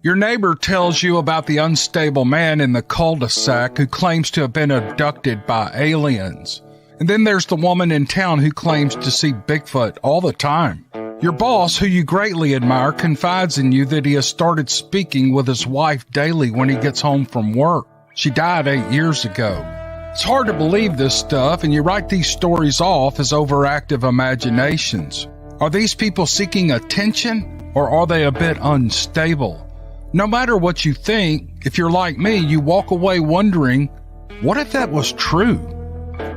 Your neighbor tells you about the unstable man in the cul-de-sac who claims to have been abducted by aliens. And then there's the woman in town who claims to see Bigfoot all the time. Your boss, who you greatly admire, confides in you that he has started speaking with his wife daily when he gets home from work. She died 8 years ago. It's hard to believe this stuff, and you write these stories off as overactive imaginations. Are these people seeking attention, or are they a bit unstable? No matter what you think, if you're like me, you walk away wondering, what if that was true?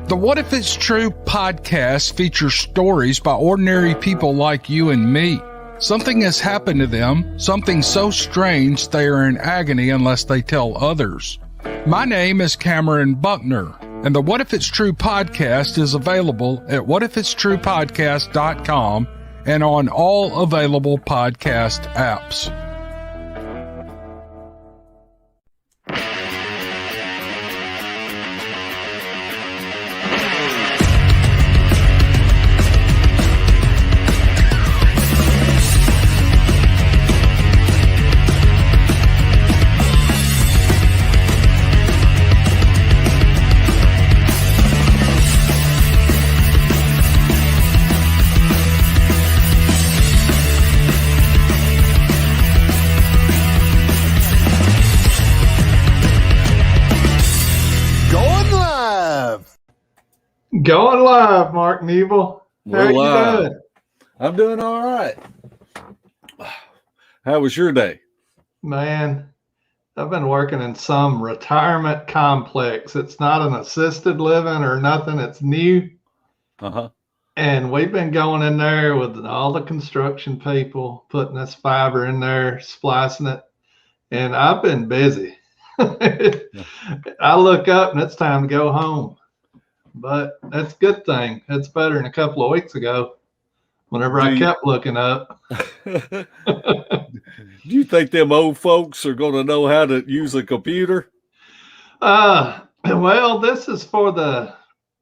The What If It's True podcast features stories by ordinary people like you and me. Something has happened to them, something so strange they are in agony unless they tell others. My name is Cameron Buckner, and the What If It's True podcast is available at whatifitstruepodcast.com and on all available podcast apps. Going live, Mark Neville. How you doing? I'm doing all right. How was your day? Man, I've been working in some retirement complex. It's not an assisted living or nothing. It's new. And we've been going in there with all the construction people, putting this fiber in there, splicing it. And I've been busy. I look up and it's time to go home. But that's a good thing. That's better than a couple of weeks ago whenever I kept looking up. Do you think them old folks are going to know how to use a computer? Well, this is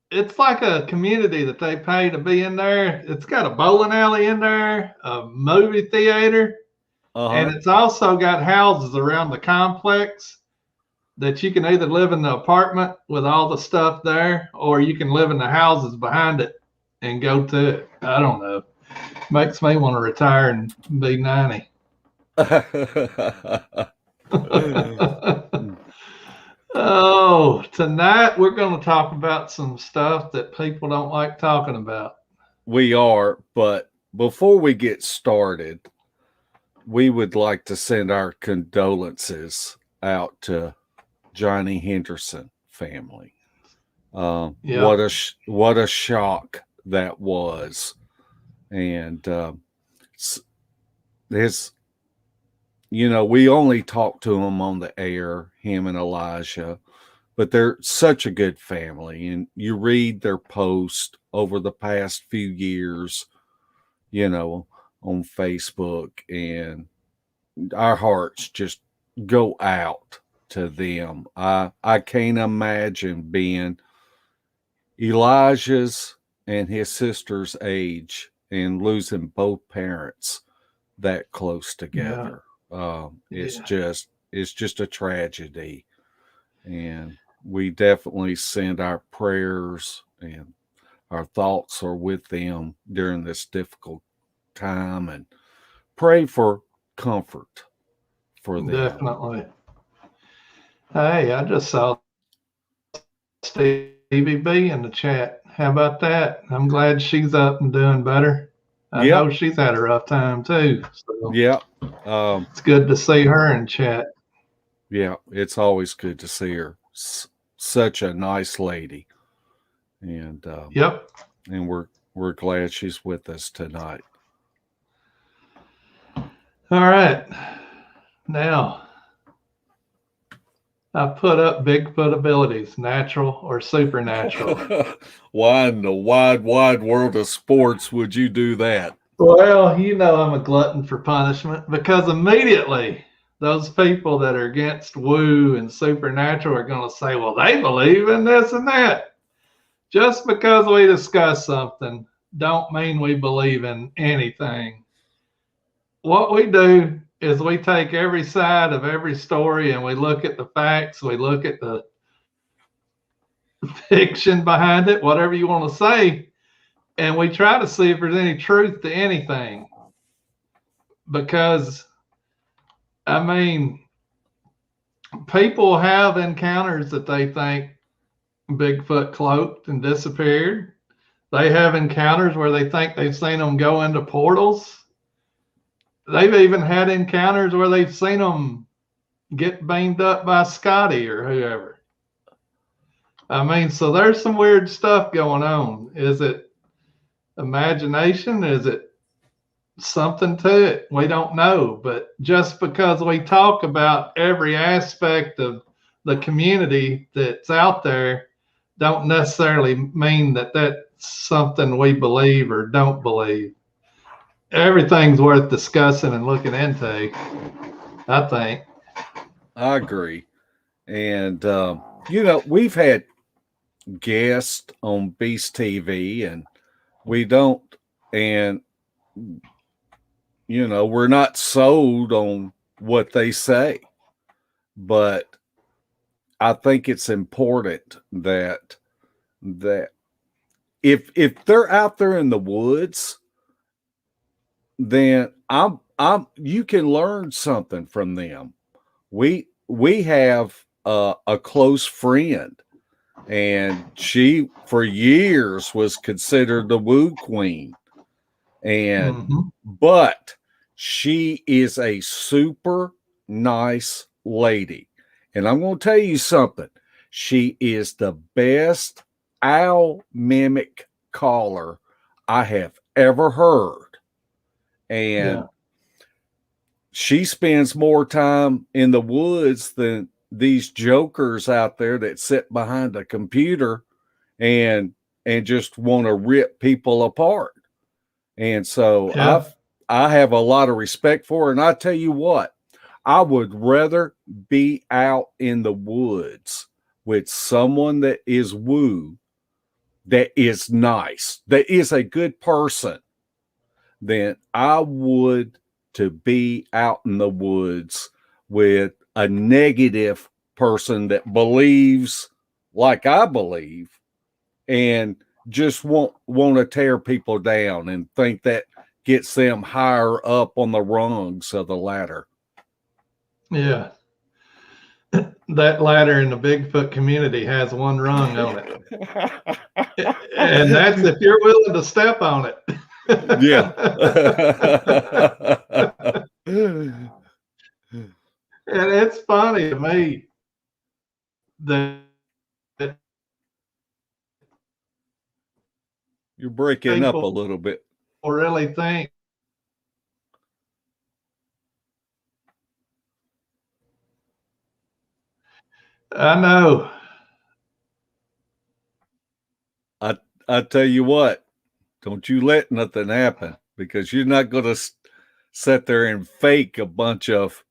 it's like a community that they pay to be in there. It's got a bowling alley in there, a movie theater, and it's also got houses around the complex that you can either live in the apartment with all the stuff there, or you can live in the houses behind it and go to it. I don't know. Makes me want to retire and be 90. Oh, tonight we're going to talk about some stuff that people don't like talking about. We are, but before we get started, we would like to send our condolences out to Johnny Henderson family. What a shock that was. And we only talked to him on the air, him and Elijah, but they're such a good family. And you read their post over the past few years, on Facebook, and our hearts just go out to them. I can't imagine being Elijah's and his sister's age and losing both parents that close together. It's just a tragedy, and we definitely send our prayers and our thoughts are with them during this difficult time, and pray for comfort for them. Definitely. Hey, I just saw Stevie B in the chat. How about that? I'm glad she's up and doing better. I know she's had a rough time too. So it's good to see her in chat. Yeah, it's always good to see her. Such a nice lady. And and we're glad she's with us tonight. All right. Now, I put up Bigfoot abilities, natural or supernatural. Why in the wide world of sports would you do that? Well, I'm a glutton for punishment, because immediately those people that are against woo and supernatural are going to say, well, they believe in this and that. Just because we discuss something don't mean we believe in anything. What we do is we take every side of every story and we look at the facts, we look at the fiction behind it, whatever you want to say, and we try to see if there's any truth to anything. Because, I mean, people have encounters that they think Bigfoot cloaked and disappeared. They have encounters where they think they've seen them go into portals. They've even had encounters where they've seen them get beamed up by Scotty or whoever. I mean, so there's some weird stuff going on. Is it imagination? Is it something to it? We don't know. But just because we talk about every aspect of the community that's out there, don't necessarily mean that that's something we believe or don't believe. Everything's worth discussing and looking into, I think. I agree. And, you know, we've had guests on Beast TV, and we don't, and, you know, we're not sold on what they say. But I think it's important that if they're out there in the woods, then you can learn something from them. We have a close friend, and she for years was considered the woo queen, and but she is a super nice lady. And I'm going to tell you something. She is the best owl mimic caller I have ever heard. And she spends more time in the woods than these jokers out there that sit behind a computer and just want to rip people apart. And so I have a lot of respect for her. And I tell you what, I would rather be out in the woods with someone that is woo, that is nice, that is a good person, than I would to be out in the woods with a negative person that believes like I believe and just want to tear people down and think that gets them higher up on the rungs of the ladder. Yeah. That ladder in the Bigfoot community has one rung on it. And that's if you're willing to step on it. Yeah. And it's funny to me that you're breaking up a little bit. Really think I know. I tell you what, don't you let nothing happen, because you're not going to sit there and fake a bunch of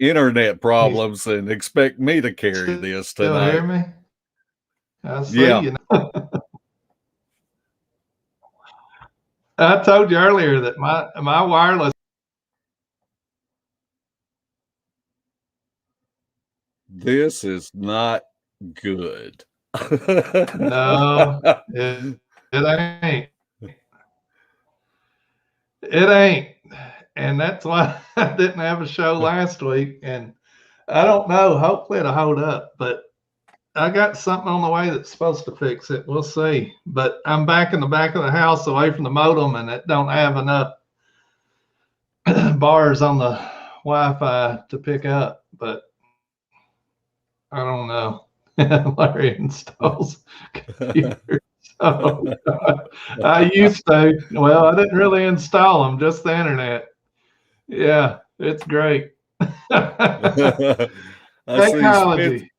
internet problems and expect me to carry this tonight. Hear me? I see you. I told you earlier that my wireless. This is not good. No, it ain't. It ain't. And that's why I didn't have a show last week. And I don't know. Hopefully it'll hold up. But I got something on the way that's supposed to fix it. We'll see. But I'm back in the back of the house away from the modem, and it don't have enough bars on the Wi-Fi to pick up. But I don't know. Larry installs computers. Oh, God. I used to. Well, I didn't really install them, just the internet. Yeah, it's great. Technology.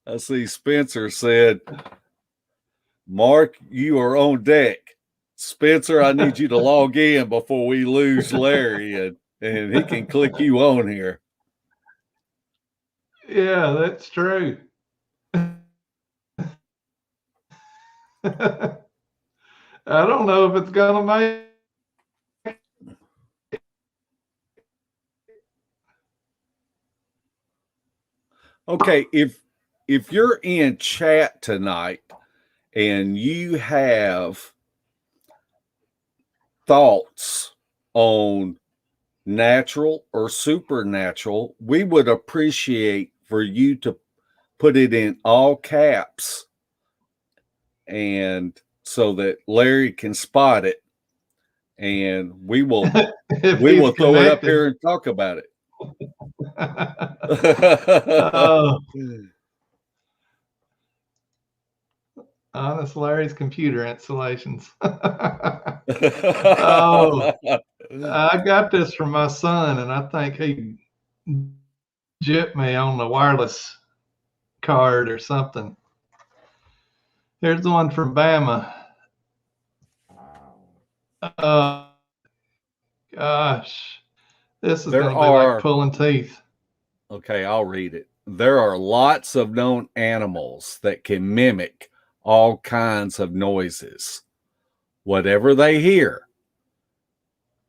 I see Spencer said, Mark, you are on deck. Spencer, I need you to log in before we lose Larry, and he can click you on here. Yeah, that's true. I don't know if it's gonna make Okay, if you're in chat tonight and you have thoughts on natural or supernatural, we would appreciate for you to put it in all caps, and so that Larry can spot it, and we will throw it up here and talk about it. Honest Larry's computer installations. Oh, I got this from my son, and I think he gypped me on the wireless card or something. Here's the one from Bama. Oh, gosh. This is going to be like pulling teeth. Okay, I'll read it. There are lots of known animals that can mimic all kinds of noises. Whatever they hear,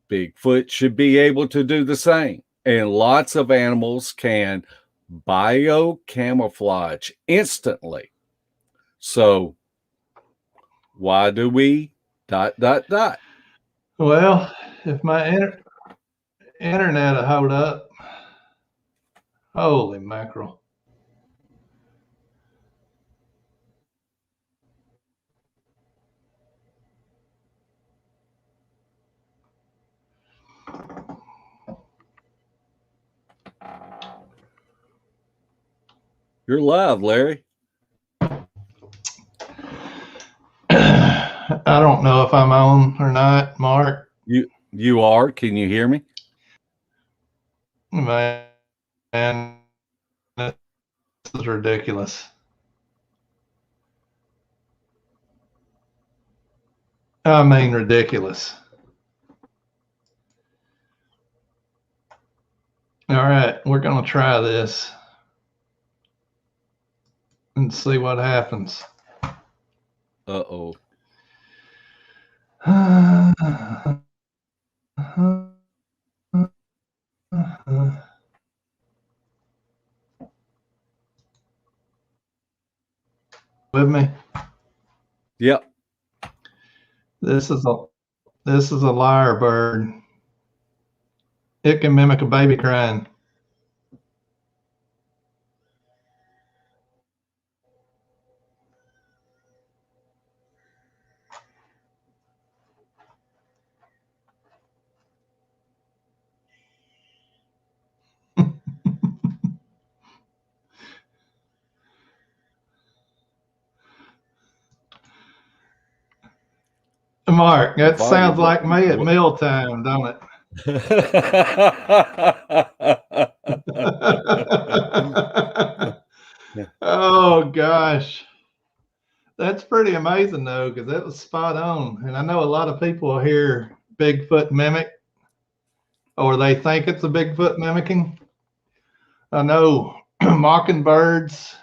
Bigfoot should be able to do the same. And lots of animals can bio-camouflage instantly. So why do we ... Well, if my internet will hold up. Holy mackerel. You're live, Larry. I don't know if I'm on or not, Mark. You are. Can you hear me? Man, this is ridiculous. I mean, ridiculous. All right, we're going to try this and see what happens. Uh-oh. With me? Yep. This is a lyre bird. It can mimic a baby crying. Mark, that sounds like me at mealtime, don't it? Oh, gosh. That's pretty amazing, though, because that was spot on. And I know a lot of people hear Bigfoot mimic, or they think it's a Bigfoot mimicking. I know mockingbirds.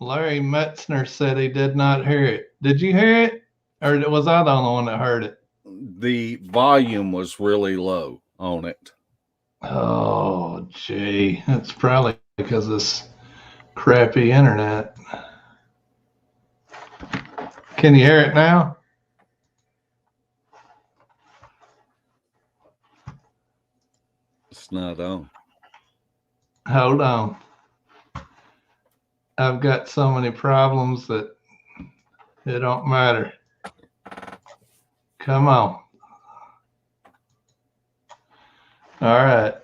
Larry Metzner said he did not hear it. Did you hear it? Or was I the only one that heard it? The volume was really low on it. Oh, gee. That's probably because of this crappy internet. Can you hear it now? It's not on. Hold on. I've got so many problems that it don't matter. Come on. All right.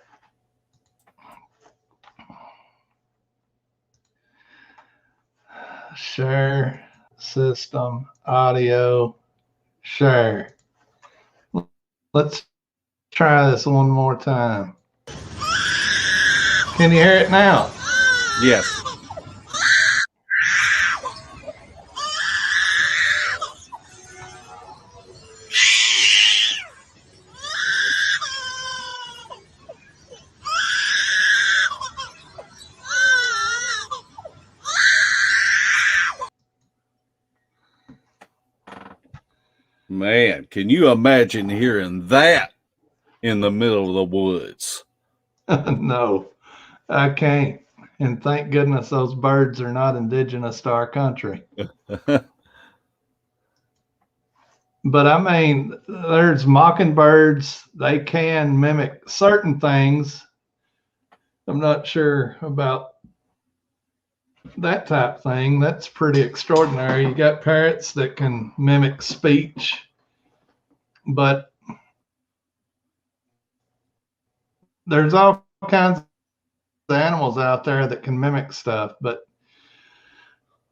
Share system audio. Share. Let's try this one more time. Can you hear it now? Yes. Man, can you imagine hearing that in the middle of the woods? No, I can't. And thank goodness those birds are not indigenous to our country. But I mean, there's mockingbirds. They can mimic certain things. I'm not sure about that type of thing. That's pretty extraordinary. You got parrots that can mimic speech, but there's all kinds of animals out there that can mimic stuff. But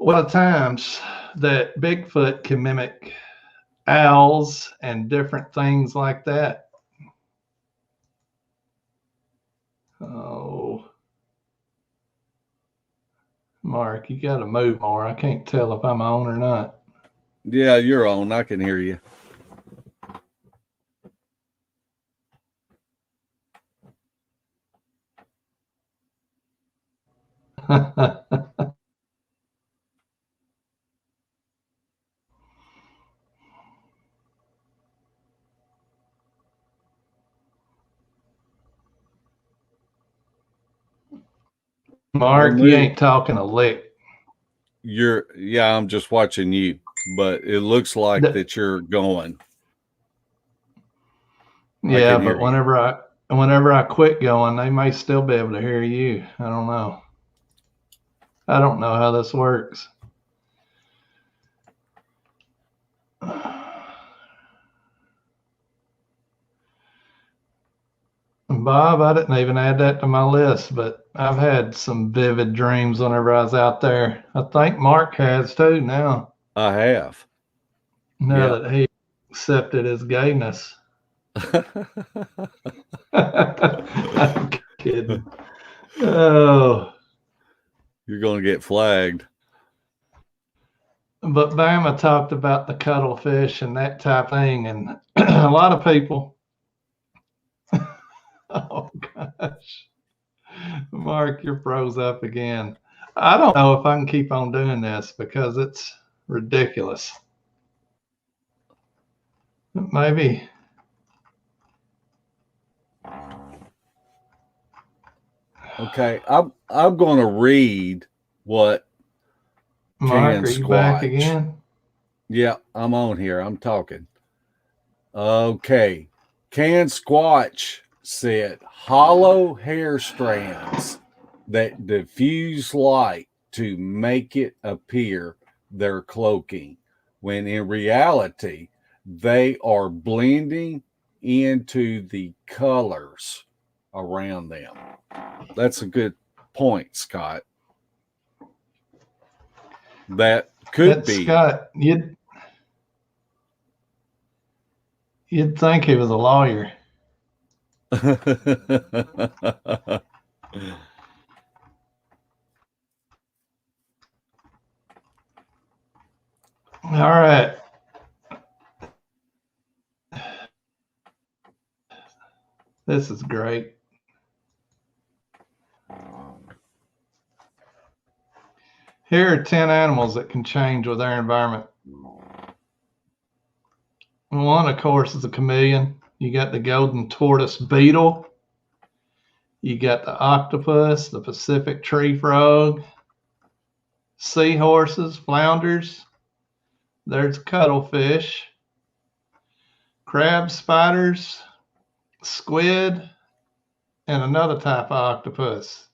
a lot of times that Bigfoot can mimic owls and different things like that. Oh, Mark, you got to move more. I can't tell if I'm on or not. Yeah, you're on. I can hear you. Mark, you ain't talking a lick. Yeah, I'm just watching you, but it looks like that you're going. Yeah, but whenever I quit going, they may still be able to hear you. I don't know. I don't know how this works. Bob, I didn't even add that to my list, but I've had some vivid dreams whenever I was out there. I think Mark has too now. I have. Now that he accepted his gayness. I'm kidding. Oh. You're going to get flagged. But Bama talked about the cuttlefish and that type of thing, and a lot of people. Oh gosh, Mark, you're froze up again. I don't know if I can keep on doing this because it's ridiculous. Maybe. Okay, I'm going to read what Mark, are you back again? Yeah, I'm on here. I'm talking. Okay. Can Squatch said hollow hair strands that diffuse light to make it appear they're cloaking, when in reality they are blending into the colors around them. That's a good point, Scott. That could be. Scott, you'd think he was a lawyer. All right. This is great. Here are 10 animals that can change with their environment. One, of course, is a chameleon. You got the golden tortoise beetle. You got the octopus, the Pacific tree frog, seahorses, flounders. There's cuttlefish, crab spiders, squid, and another type of octopus.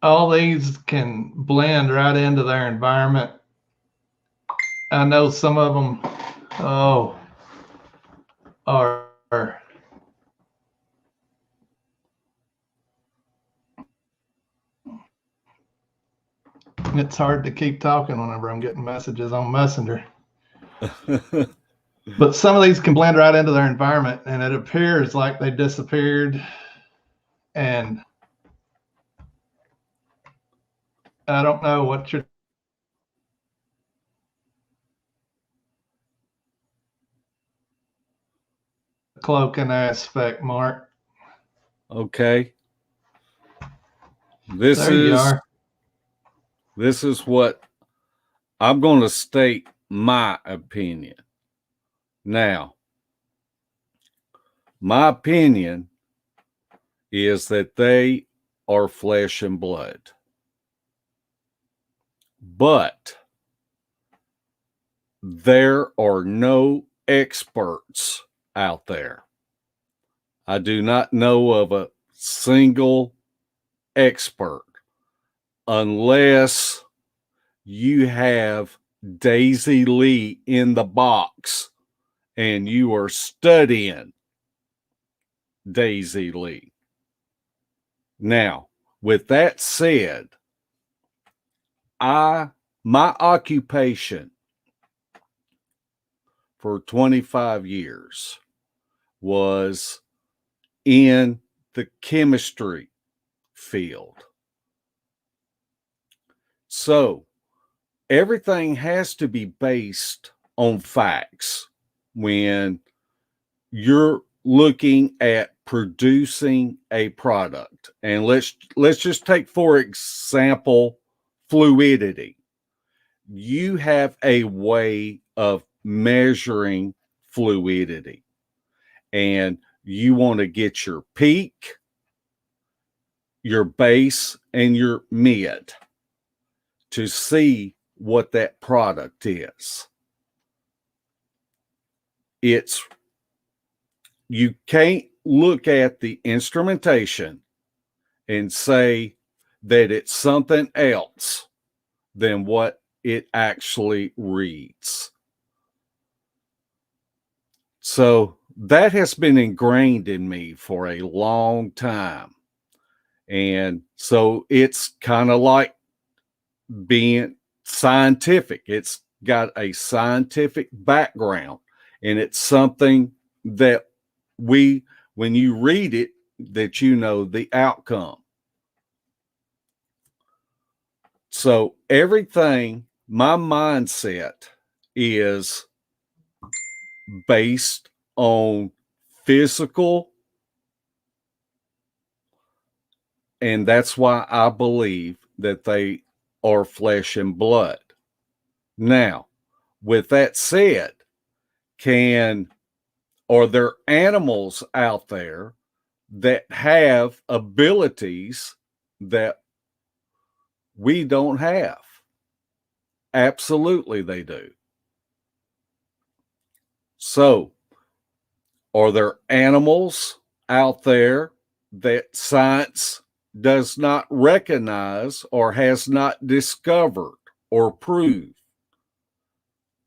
All these can blend right into their environment. I know some of them, are it's hard to keep talking whenever I'm getting messages on Messenger. But some of these can blend right into their environment, and it appears like they disappeared. And I don't know what you're cloaking aspect, Mark. Okay. This is what I'm going to state my opinion. Now, my opinion is that they are flesh and blood. But there are no experts out there. I do not know of a single expert unless you have Daisy Lee in the box and you are studying Daisy Lee. Now, with that said, my occupation for 25 years was in the chemistry field. So everything has to be based on facts when you're looking at producing a product. And let's just take, for example, fluidity. You have a way of measuring fluidity, and you want to get your peak, your base, and your mid to see what that product is. You can't look at the instrumentation and say that it's something else than what it actually reads. So that has been ingrained in me for a long time. And so it's kind of like being scientific. It's got a scientific background, and it's something that when you read it, that you know the outcome. So everything, my mindset is based on physical, and that's why I believe that they are flesh and blood. Now, with that said, are there animals out there that have abilities that we don't have? Absolutely, they do. So, are there animals out there that science does not recognize or has not discovered or proved?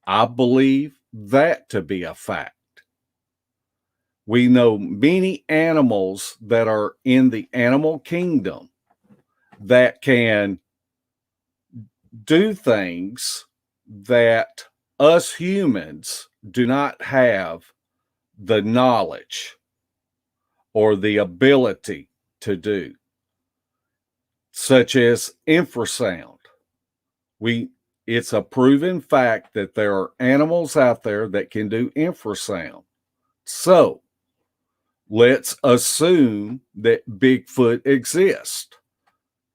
I believe that to be a fact. We know many animals that are in the animal kingdom that can do things that us humans do not have the knowledge or the ability to do, such as infrasound. It's a proven fact that there are animals out there that can do infrasound. So let's assume that Bigfoot exists.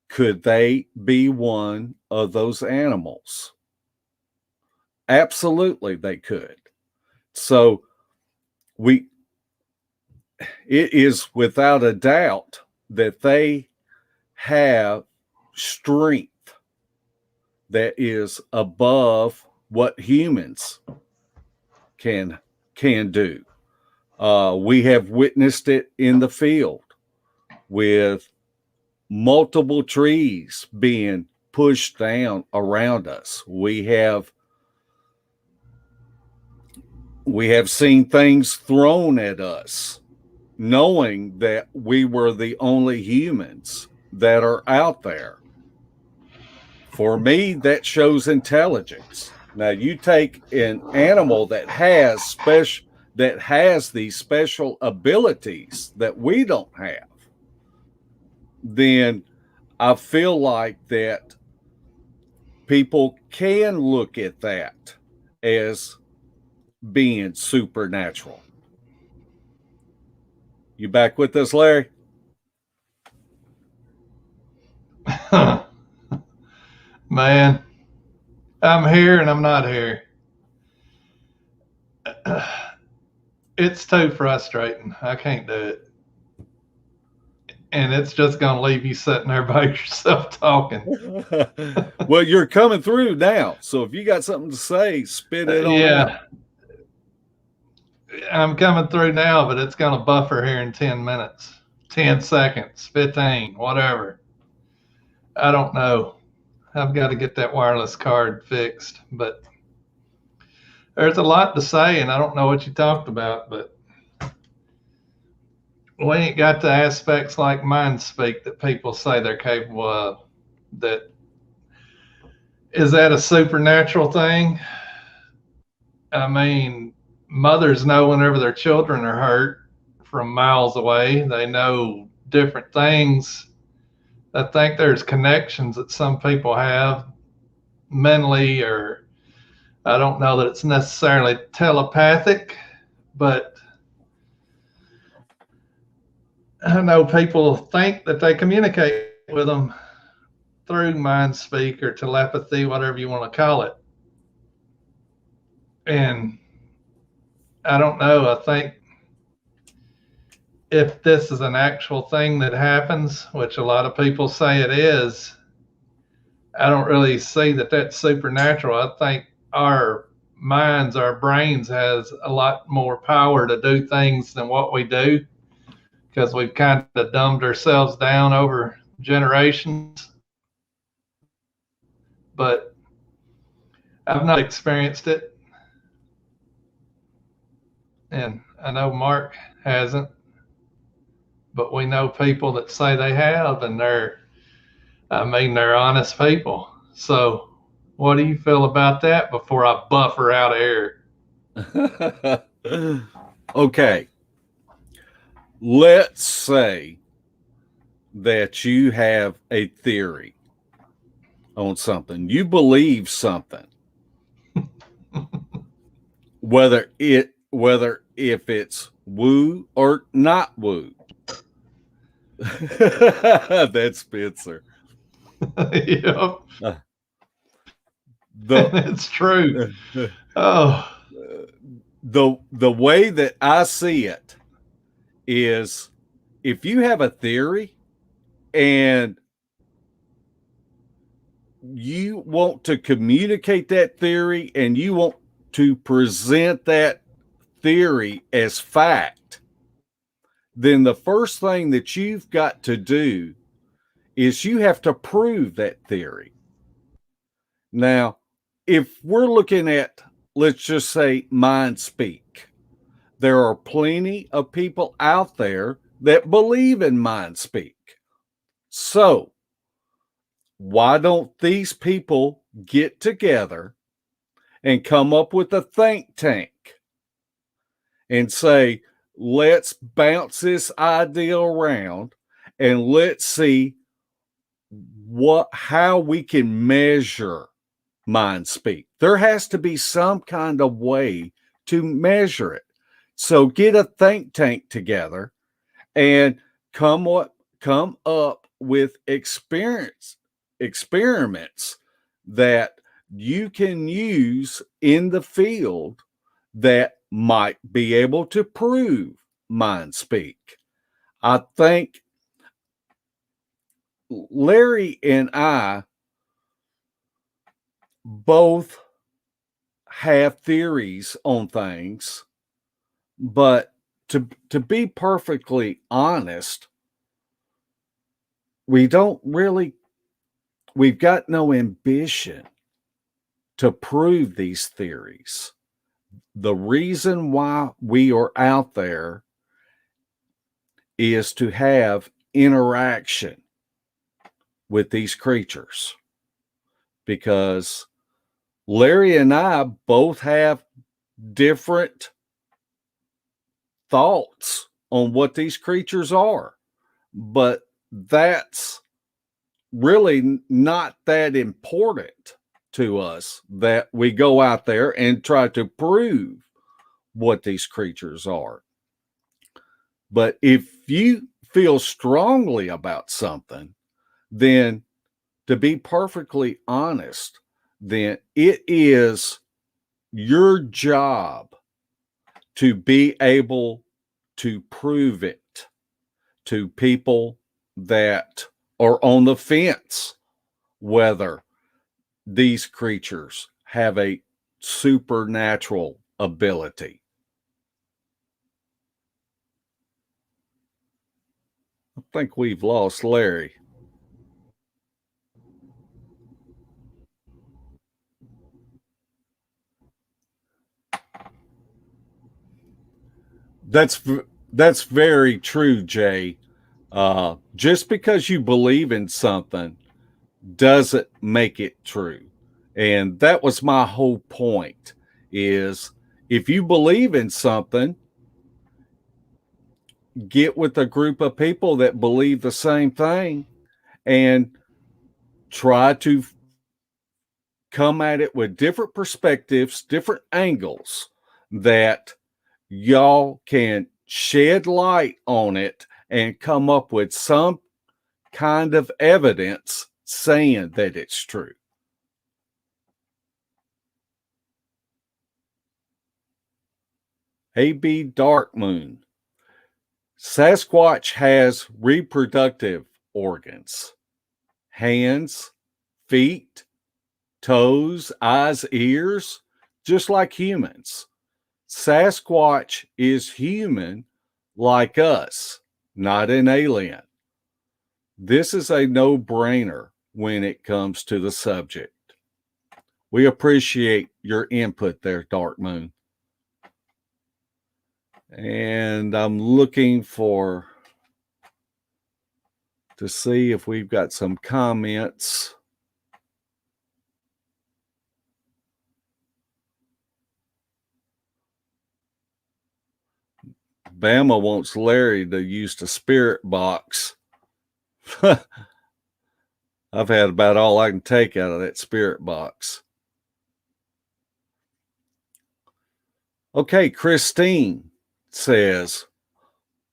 Could they be one of those animals? Absolutely, they could. So it is without a doubt that they have strength that is above what humans can do. We have witnessed it in the field with multiple trees being pushed down around us. We have seen things thrown at us, knowing that we were the only humans that are out there. For me, that shows intelligence. Now, you take an animal that has these special abilities that we don't have, then I feel like that people can look at that as being supernatural. You back with us, Larry? Man, I'm here and I'm not here. It's too frustrating. I can't do it. and it's just going to leave you sitting there by yourself talking. Well, you're coming through now, so if you got something to say, spit it on out. I'm coming through now, but it's going to buffer here in 10 minutes, 10 seconds, 15, whatever. I don't know. I've got to get that wireless card fixed, but there's a lot to say, and I don't know what you talked about, but we ain't got the aspects like mind speak that people say they're capable of. That is that a supernatural thing? I mean, mothers know whenever their children are hurt from miles away. They know different things. I think there's connections that some people have mentally, or I don't know that it's necessarily telepathic, but I know people think that they communicate with them through mind speak or telepathy, whatever you want to call it. And I don't know. I think if this is an actual thing that happens, which a lot of people say it is, I don't really see that that's supernatural. I think our minds, our brains has a lot more power to do things than what we do, because we've kind of dumbed ourselves down over generations. But I've not experienced it. And I know Mark hasn't, but we know people that say they have, and they're honest people. So what do you feel about that before I buffer out air? Okay. Let's say that you have a theory on something. You believe something. whether if it's woo or not woo. That's Spencer. Yep. It's true. Oh, the way that I see it is, if you have a theory and you want to communicate that theory and you want to present that theory as fact, then the first thing that you've got to do is you have to prove that theory. Now, if we're looking at, let's just say, mind speak, there are plenty of people out there that believe in mind speak. So why don't these people get together and come up with a think tank and say, let's bounce this idea around and let's see how we can measure mind speak. There has to be some kind of way to measure it. So get a think tank together and come up with experiments that you can use in the field that might be able to prove mind speak. I think Larry and I both have theories on things, but to be perfectly honest, we've got no ambition to prove these theories. The reason why we are out there is to have interaction with these creatures, because Larry and I both have different thoughts on what these creatures are, but that's really not that important to us, that we go out there and try to prove what these creatures are. But if you feel strongly about something, then, to be perfectly honest, then it is your job to be able to prove it to people that are on the fence whether these creatures have a supernatural ability. I think we've lost Larry. That's very true, Jay. Just because you believe in something doesn't make it true. And that was my whole point, is if you believe in something, get with a group of people that believe the same thing and try to come at it with different perspectives, different angles that y'all can shed light on it and come up with some kind of evidence saying that it's true. AB Dark Moon. Sasquatch has reproductive organs, hands, feet, toes, eyes, ears, just like humans. Sasquatch is human like us, not an alien. This is a no-brainer when it comes to the subject. We appreciate your input there, Dark Moon. And I'm looking to see if we've got some comments. Bama wants Larry to use the spirit box. I've had about all I can take out of that spirit box. Okay, Christine says,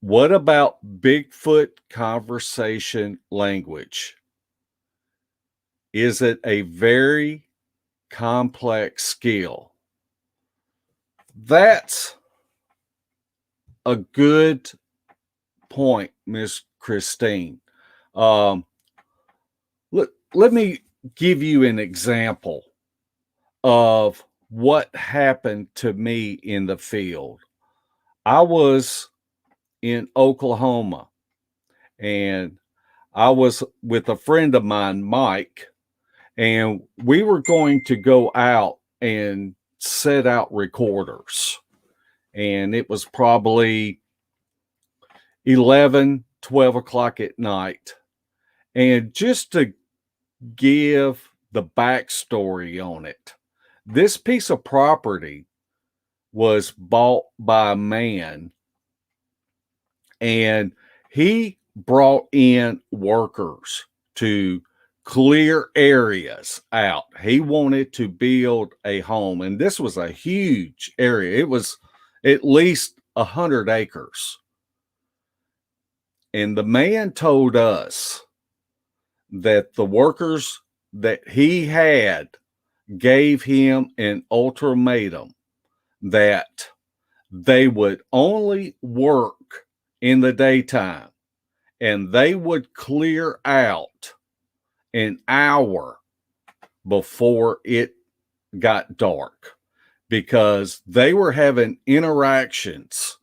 what about Bigfoot conversation language? Is it a very complex skill? That's a good point, Miss Christine. Let me give you an example of what happened to me in the field. I was in Oklahoma, and I was with a friend of mine, Mike, and we were going to go out and set out recorders. And it was probably 11, 12 o'clock at night. And just to give the backstory on it, this piece of property was bought by a man, and he brought in workers to clear areas out. He wanted to build a home, and this was a huge area. It was at least 100 acres. And the man told us that the workers that he had gave him an ultimatum that they would only work in the daytime, and they would clear out an hour before it got dark, because they were having interactions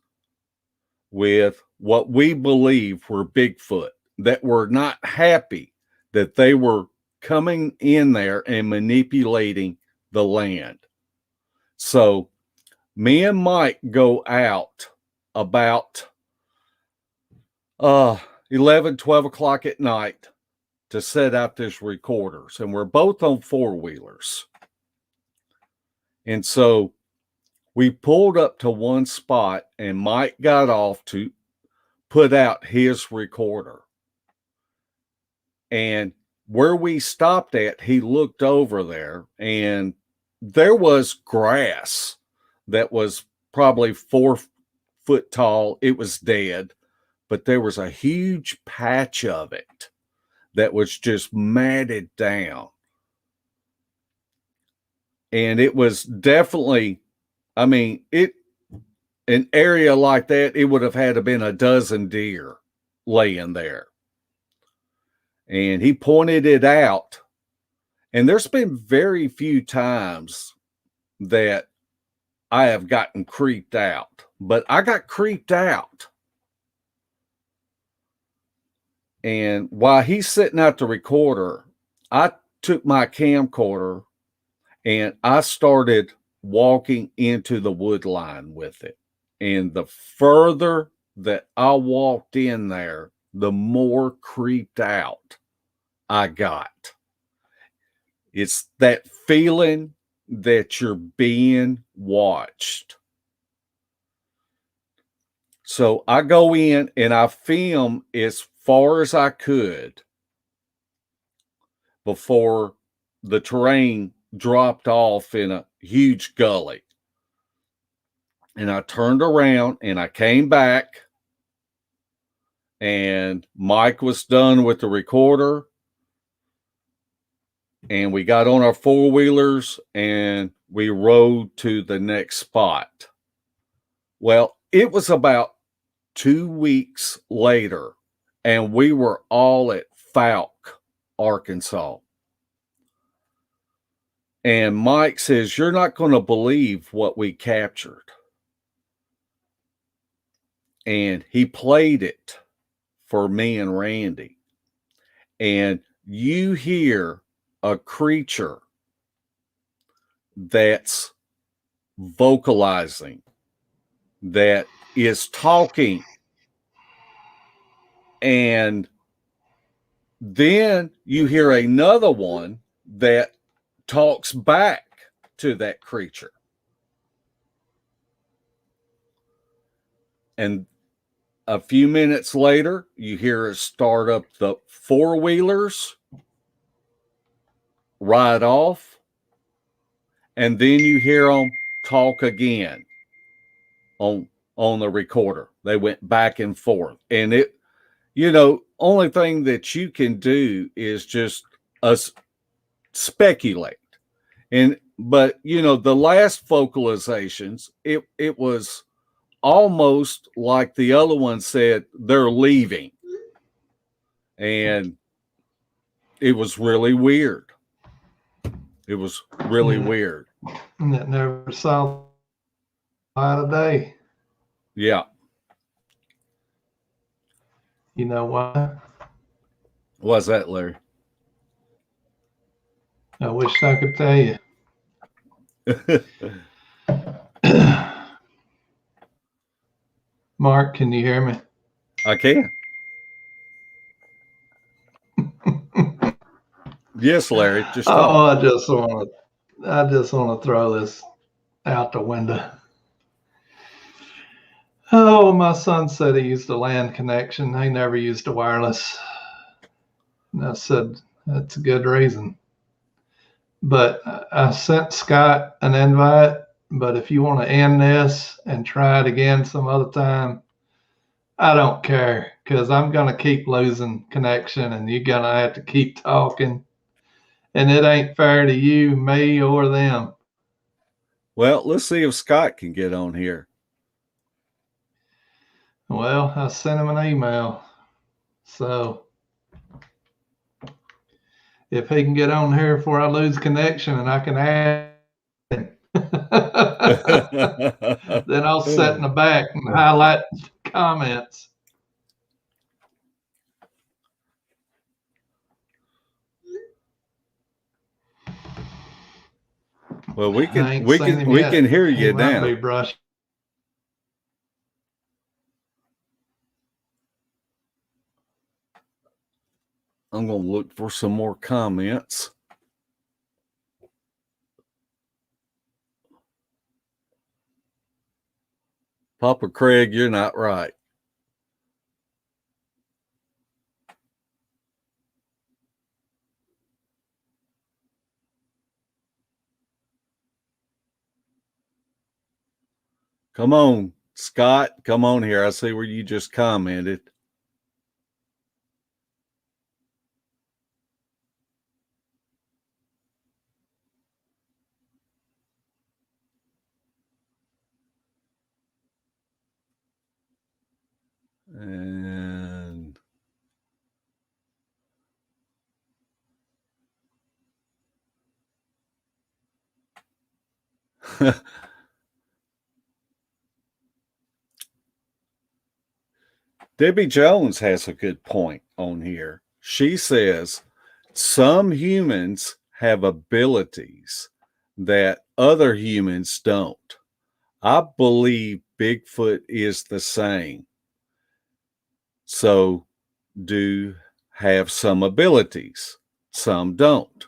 with what we believe were Bigfoot that were not happy that they were coming in there and manipulating the land. So me and Mike go out about 11, 12 o'clock at night to set out these recorders, and we're both on four-wheelers. And so we pulled up to one spot, and Mike got off to put out his recorder. And where we stopped at, he looked over there, and there was grass that was probably 4 foot tall. It was dead, but there was a huge patch of it that was just matted down. And it was definitely, I mean, an area like that, it would have had to been a dozen deer laying there. And he pointed it out. And there's been very few times that I have gotten creeped out, but I got creeped out. And while he's sitting at the recorder, I took my camcorder and I started walking into the wood line with it. And the further that I walked in there, the more creeped out I got. It's that feeling that you're being watched. So I go in and I film as far as I could before the terrain dropped off in a huge gully. And I turned around and I came back, and Mike was done with the recorder. And we got on our four-wheelers and we rode to the next spot. Well, it was about 2 weeks later, and we were all at Falk, Arkansas. And Mike says, "You're not going to believe what we captured." And he played it for me and Randy. And you hear a creature that's vocalizing, that is talking. And then you hear another one that talks back to that creature. And a few minutes later, you hear it start up the four-wheelers, ride off, and then you hear them talk again on the recorder. They went back and forth. And it, only thing that you can do is just speculate. But the last vocalizations, it was almost like the other one said they're leaving. And it was really weird. It was really weird. And that never saw the light of day. Yeah. You know why? What's that, Larry? I wish I could tell you. Mark, can you hear me? I can. Yes, Larry. Just talk. Oh, I just want to throw this out the window. Oh, my son said he used a LAN connection. He never used a wireless. And I said, that's a good reason. But I sent Scott an invite. But if you want to end this and try it again some other time, I don't care, because I'm going to keep losing connection and you're going to have to keep talking. And it ain't fair to you, me, or them. Well, let's see if Scott can get on here. Well, I sent him an email. So if he can get on here before I lose connection and I can add him, then I'll sit in the back and highlight comments. Well, we can hear you now. I'm going to look for some more comments. Papa Craig, you're not right. Come on, Scott. Come on here. I see where you just commented. And Debbie Jones has a good point on here. She says some humans have abilities that other humans don't. I believe Bigfoot is the same. So do have some abilities, some don't.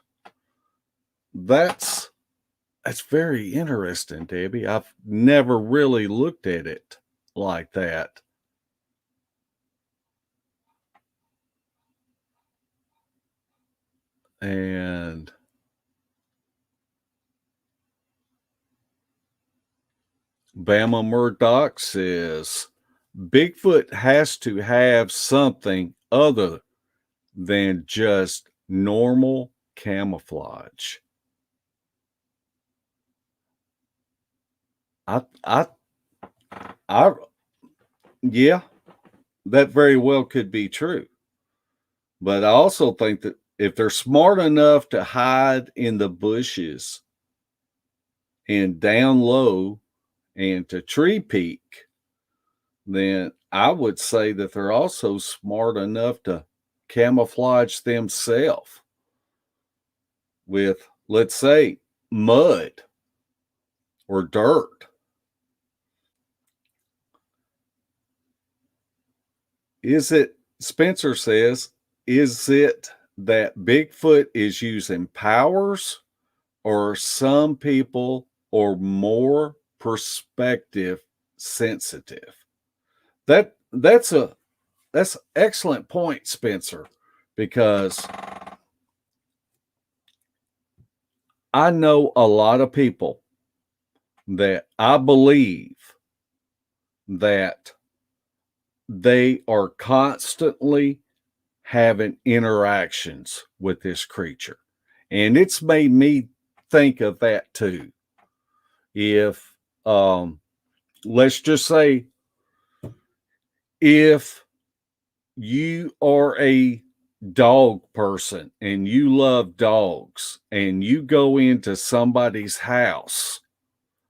That's very interesting, Debbie. I've never really looked at it like that. And Bama Murdoch says Bigfoot has to have something other than just normal camouflage. Yeah, that very well could be true. But I also think that if they're smart enough to hide in the bushes and down low and to tree peek, then I would say that they're also smart enough to camouflage themselves with, let's say, mud or dirt. Is it, Spencer says, is it that Bigfoot is using powers, or some people are more perspective sensitive? That's an excellent point, Spencer, because I know a lot of people that I believe that they are constantly having interactions with this creature. And it's made me think of that too. If, let's just say, if you are a dog person and you love dogs and you go into somebody's house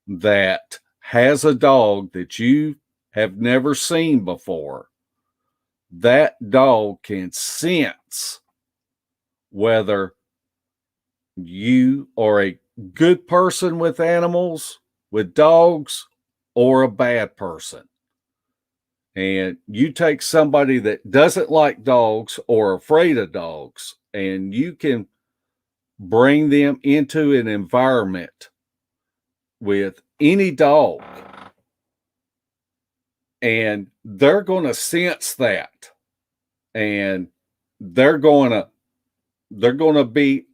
that has a dog that you have never seen before, that dog can sense whether you are a good person with animals, with dogs, or a bad person. And you take somebody that doesn't like dogs or afraid of dogs, and you can bring them into an environment with any dog, and they're going to sense that, and they're going to be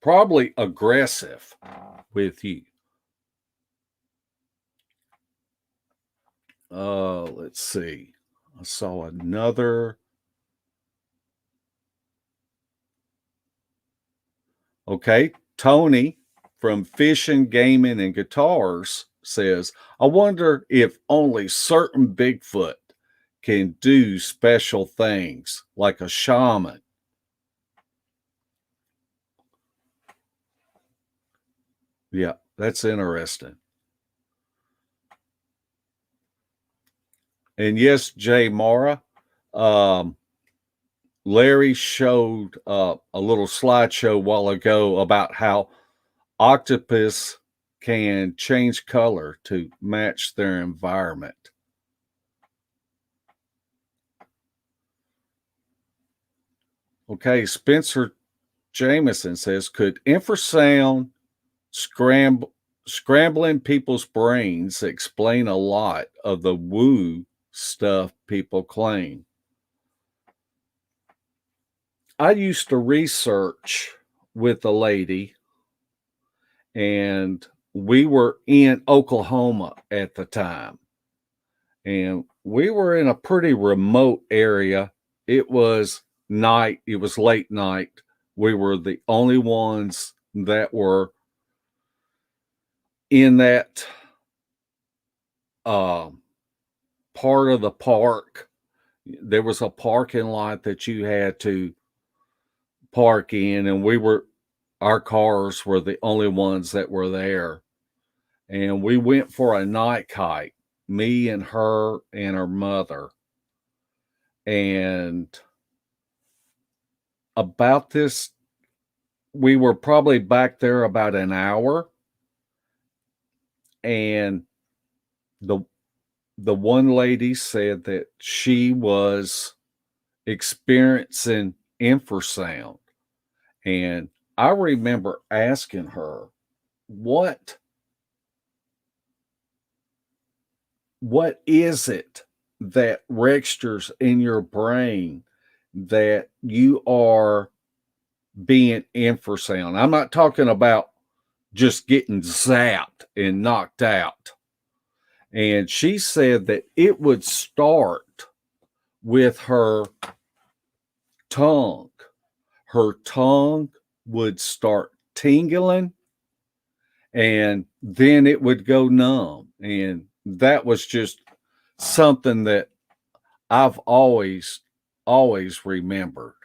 probably aggressive with you. Let's see. I saw another. Okay, Tony from Fishing, Gaming, and Guitars says, I wonder if only certain Bigfoot can do special things like a shaman. Yeah, that's interesting. And yes, Jay Mara, Larry showed a little slideshow a while ago about how octopus can change color to match their environment. Okay, Spencer Jameson says, could infrasound scrambling people's brains explain a lot of the woo stuff people claim? I used to research with a lady, and we were in Oklahoma at the time. And we were in a pretty remote area. It was night. It was late night. We were the only ones that were in that part of the park. There was a parking lot that you had to park in, and our cars were the only ones that were there. and we went for a night hike, me and her mother. And about this, we were probably back there about an hour, and the one lady said that she was experiencing infrasound. And I remember asking her, what is it that registers in your brain that you are being infrasound? I'm not talking about just getting zapped and knocked out. And she said that it would start with her tongue. Her tongue would start tingling, and then it would go numb. And that was just something that I've always remembered.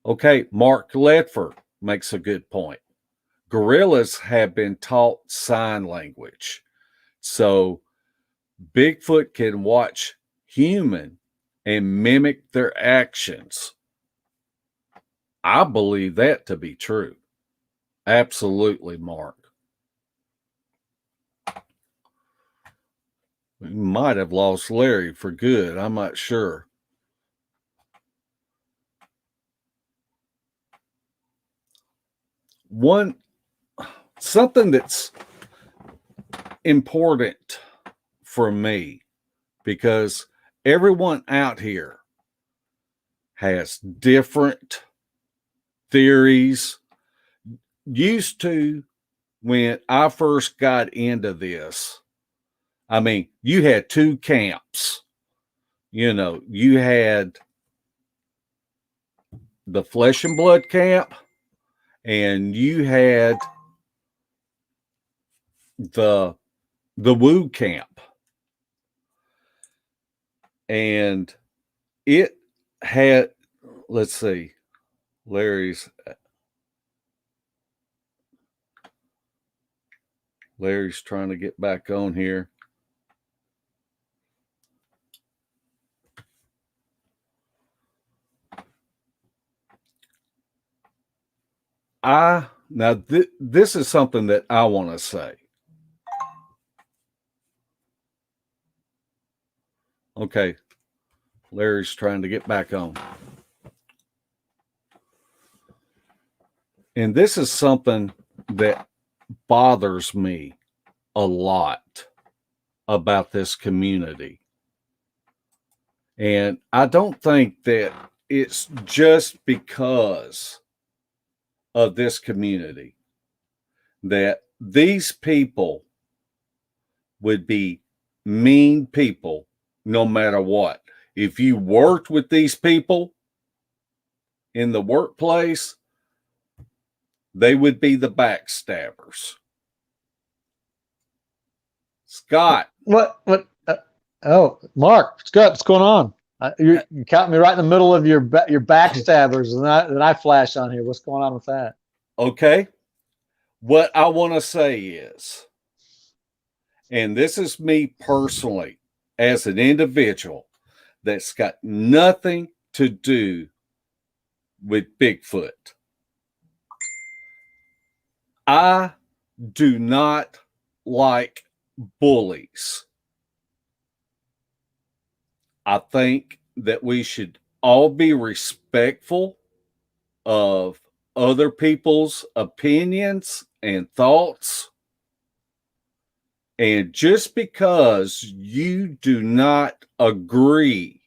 Okay, Mark Ledford makes a good point. Gorillas have been taught sign language. So Bigfoot can watch human and mimic their actions. I believe that to be true. Absolutely, Mark. We might have lost Larry for good. I'm not sure. Something that's important for me, because everyone out here has different theories. Used to, when I first got into this, I mean, you had two camps. You know, you had the flesh and blood camp, and you had the woo camp. And it had, let's see, Larry's trying to get back on here. This is something that I want to say. Okay, Larry's trying to get back on. And this is something that bothers me a lot about this community. And I don't think that it's just because of this community that these people would be mean people no matter what. If you worked with these people in the workplace, they would be the backstabbers. Scott. What? Oh, Mark, Scott, what's going on? You caught me right in the middle of your backstabbers, and I flash on here. What's going on with that? Okay. What I want to say is, and this is me personally, as an individual that's got nothing to do with Bigfoot, I do not like bullies. I think that we should all be respectful of other people's opinions and thoughts. And just because you do not agree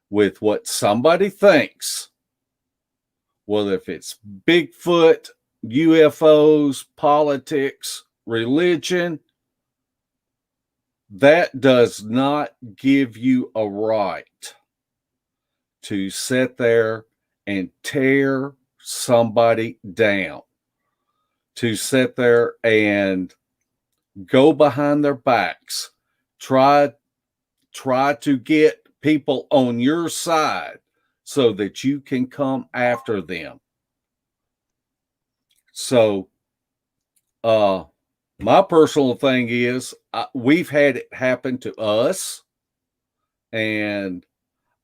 with what somebody thinks, whether if it's Bigfoot, UFOs, politics, religion, that does not give you a right to sit there and tear somebody down, to sit there and go behind their backs, try to get people on your side so that you can come after them. So My personal thing is we've had it happen to us, and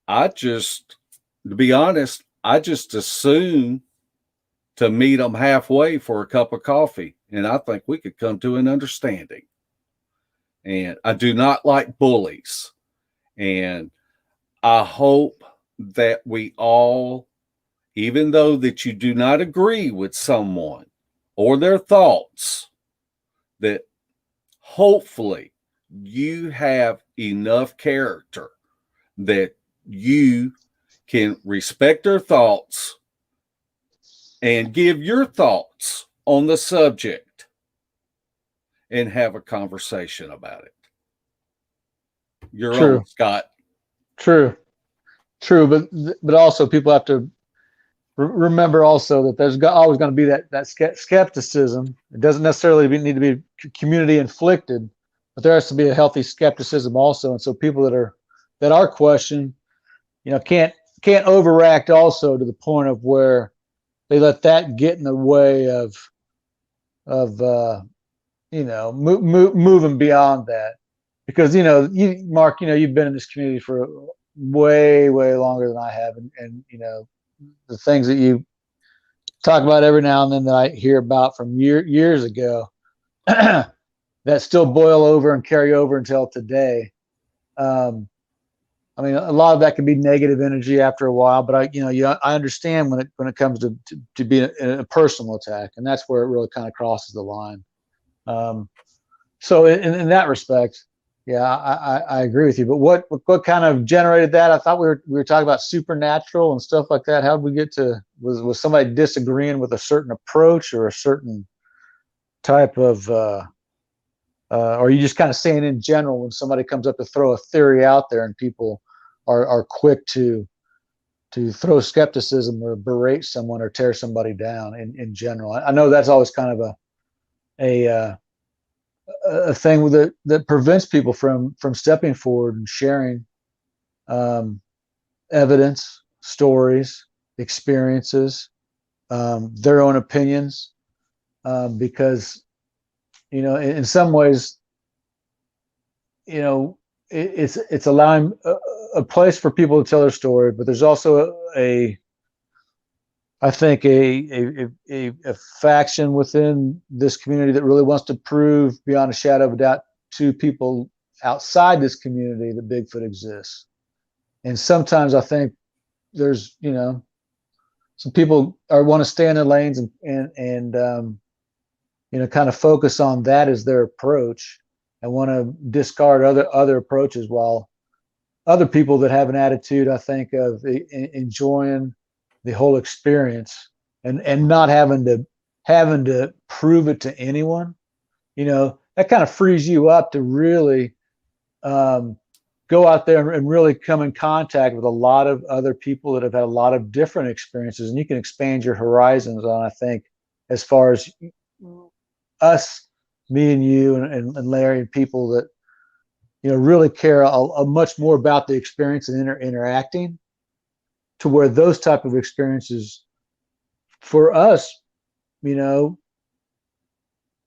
to be honest, I just assume to meet them halfway for a cup of coffee, and I think we could come to an understanding. And I do not like bullies, and I hope that we all, even though that you do not agree with someone or their thoughts, that hopefully you have enough character that you can respect their thoughts and give your thoughts on the subject and have a conversation about it. You're True. on, Scott. True, but also people have to remember also that there's always going to be that skepticism. It doesn't necessarily need to be community inflicted, but there has to be a healthy skepticism also. And so people that are questioned, can't overact also to the point of where they let that get in the way of moving beyond that. Because Mark, you've been in this community for way longer than I have, and the things that you talk about every now and then that I hear about from years ago that still boil over and carry over until today. I mean, a lot of that can be negative energy after a while, but I understand when it comes to be a personal attack, and that's where it really kind of crosses the line. So in that respect, yeah, I agree with you. But what kind of generated that? I thought we were talking about supernatural and stuff like that. How did we get to was somebody disagreeing with a certain approach or a certain type of or are you just kind of saying in general when somebody comes up to throw a theory out there and people are quick to throw skepticism or berate someone or tear somebody down in general? I know that's always kind of a thing that prevents people from stepping forward and sharing evidence, stories, experiences, their own opinions, because in some ways, it's allowing a place for people to tell their story, but there's also I think a faction within this community that really wants to prove beyond a shadow of a doubt to people outside this community that Bigfoot exists. And sometimes I think there's some people want to stay in their lanes and kind of focus on that as their approach and want to discard other approaches, while other people that have an attitude, I think, of enjoying the whole experience and not having to prove it to anyone, that kind of frees you up to really go out there and really come in contact with a lot of other people that have had a lot of different experiences, and you can expand your horizons on, I think, as far as us, me and you and Larry, and people that really care a much more about the experience and interacting, to where those type of experiences for us,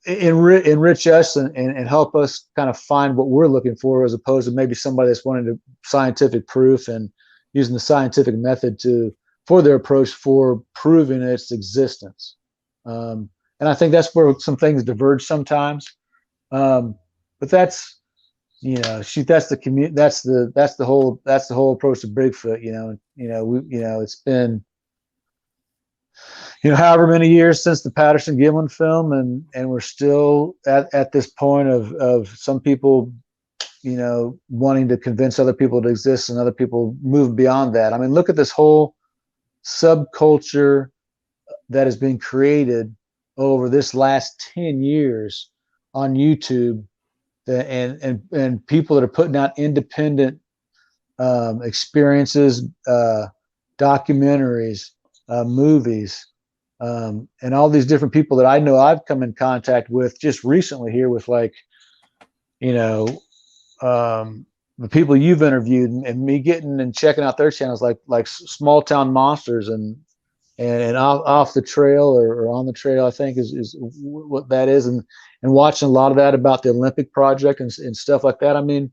enrich us and help us kind of find what we're looking for, as opposed to maybe somebody that's wanting to scientific proof and using the scientific method for their approach for proving its existence. And I think that's where some things diverge sometimes. But that's, that's the community. That's the whole approach to Bigfoot. It's been, however many years since the Patterson Gimlin film, and we're still at this point of some people, wanting to convince other people to exist and other people move beyond that. I mean, look at this whole subculture that has been created over this last 10 years on YouTube, and people that are putting out independent experiences, documentaries, movies, and all these different people that I know I've come in contact with just recently here with, like, the people you've interviewed, and me getting and checking out their channels, like Small Town Monsters and and off the trail or on the trail, I think is what that is, and watching a lot of that about the Olympic project and stuff like that. I mean,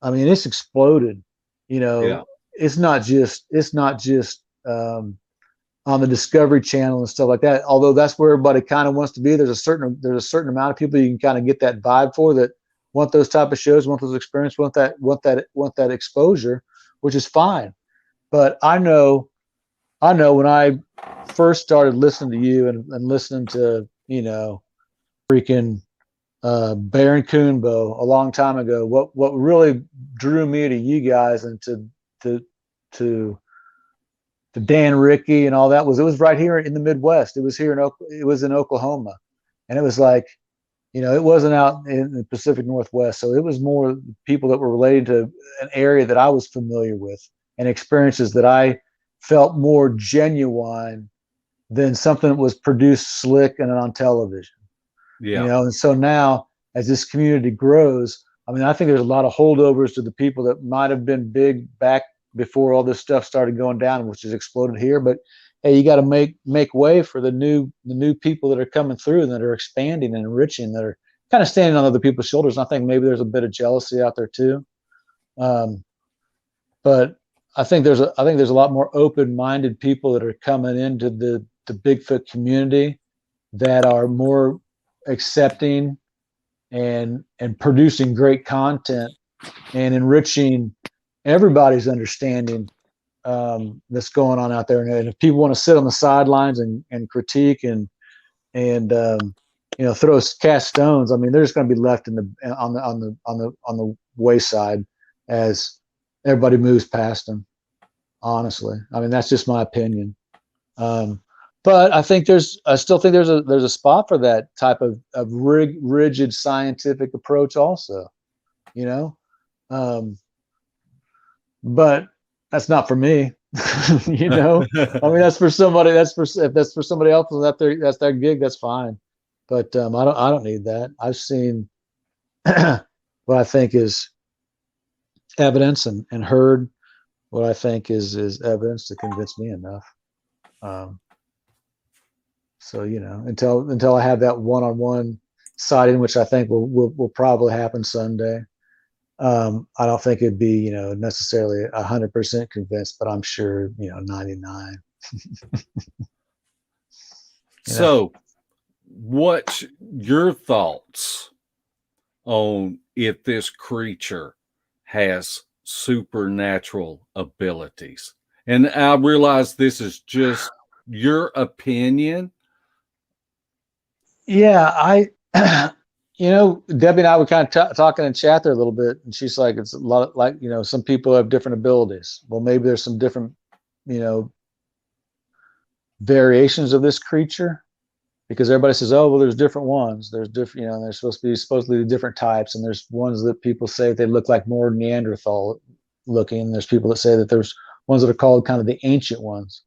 it's exploded. You know, Yeah. it's not just on the Discovery Channel and stuff like that. Although that's where everybody kind of wants to be. There's a certain amount of people you can kind of get that vibe for, that want those type of shows, want those experiences, want that exposure, which is fine. But I know when I first started listening to you and listening to, freaking Baron Coonbo a long time ago, what really drew me to you guys and to Dan Rickey and all that was, it was right here in the Midwest. It was here it was in Oklahoma, and it was like, it wasn't out in the Pacific Northwest. So it was more people that were related to an area that I was familiar with and experiences that I felt more genuine than something that was produced slick and on television. Yeah. And so now as this community grows, I think there's a lot of holdovers to the people that might have been big back before all this stuff started going down, which has exploded here. But hey, you got to make way for the new people that are coming through and that are expanding and enriching, that are kind of standing on other people's shoulders. And I think maybe there's a bit of jealousy out there too. But I think there's a lot more open-minded people that are coming into the Bigfoot community that are more accepting and producing great content and enriching everybody's understanding that's going on out there. And if people want to sit on the sidelines and critique and cast stones, they're just going to be left on the wayside as everybody moves past them. Honestly, that's just my opinion. But I still think there's a spot for that type of rigid scientific approach also, but that's not for me. That's for somebody. If that's for somebody else, that's their gig. That's fine. But I don't need that. I've seen what I think is evidence and heard what I think is evidence to convince me enough. So until I have that one-on-one sighting, which I think will probably happen Sunday. I don't think it'd be, necessarily 100% convinced, but I'm sure, 99. So what's your thoughts on if this creature has supernatural abilities? And I realize this is just your opinion. Yeah, Debbie and I were kind of talking in chat there a little bit, and she's like, it's a lot of, like, some people have different abilities. Well, maybe there's some different, variations of this creature, because everybody says, oh, well, there's different ones. There's different, there's supposedly different types, and there's ones that people say they look like more Neanderthal looking. There's people that say that there's ones that are called kind of the ancient ones.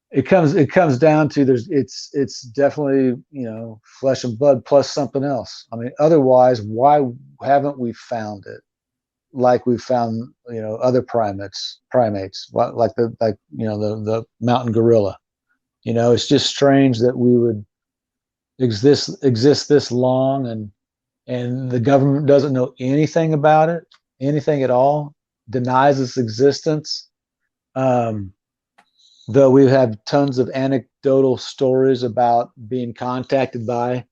It comes down to it's definitely, flesh and blood plus something else. Otherwise, why haven't we found it like we found, other primates, like the mountain gorilla? It's just strange that we would exist this long and the government doesn't know anything about it, anything at all, denies its existence. Though we have tons of anecdotal stories about being contacted by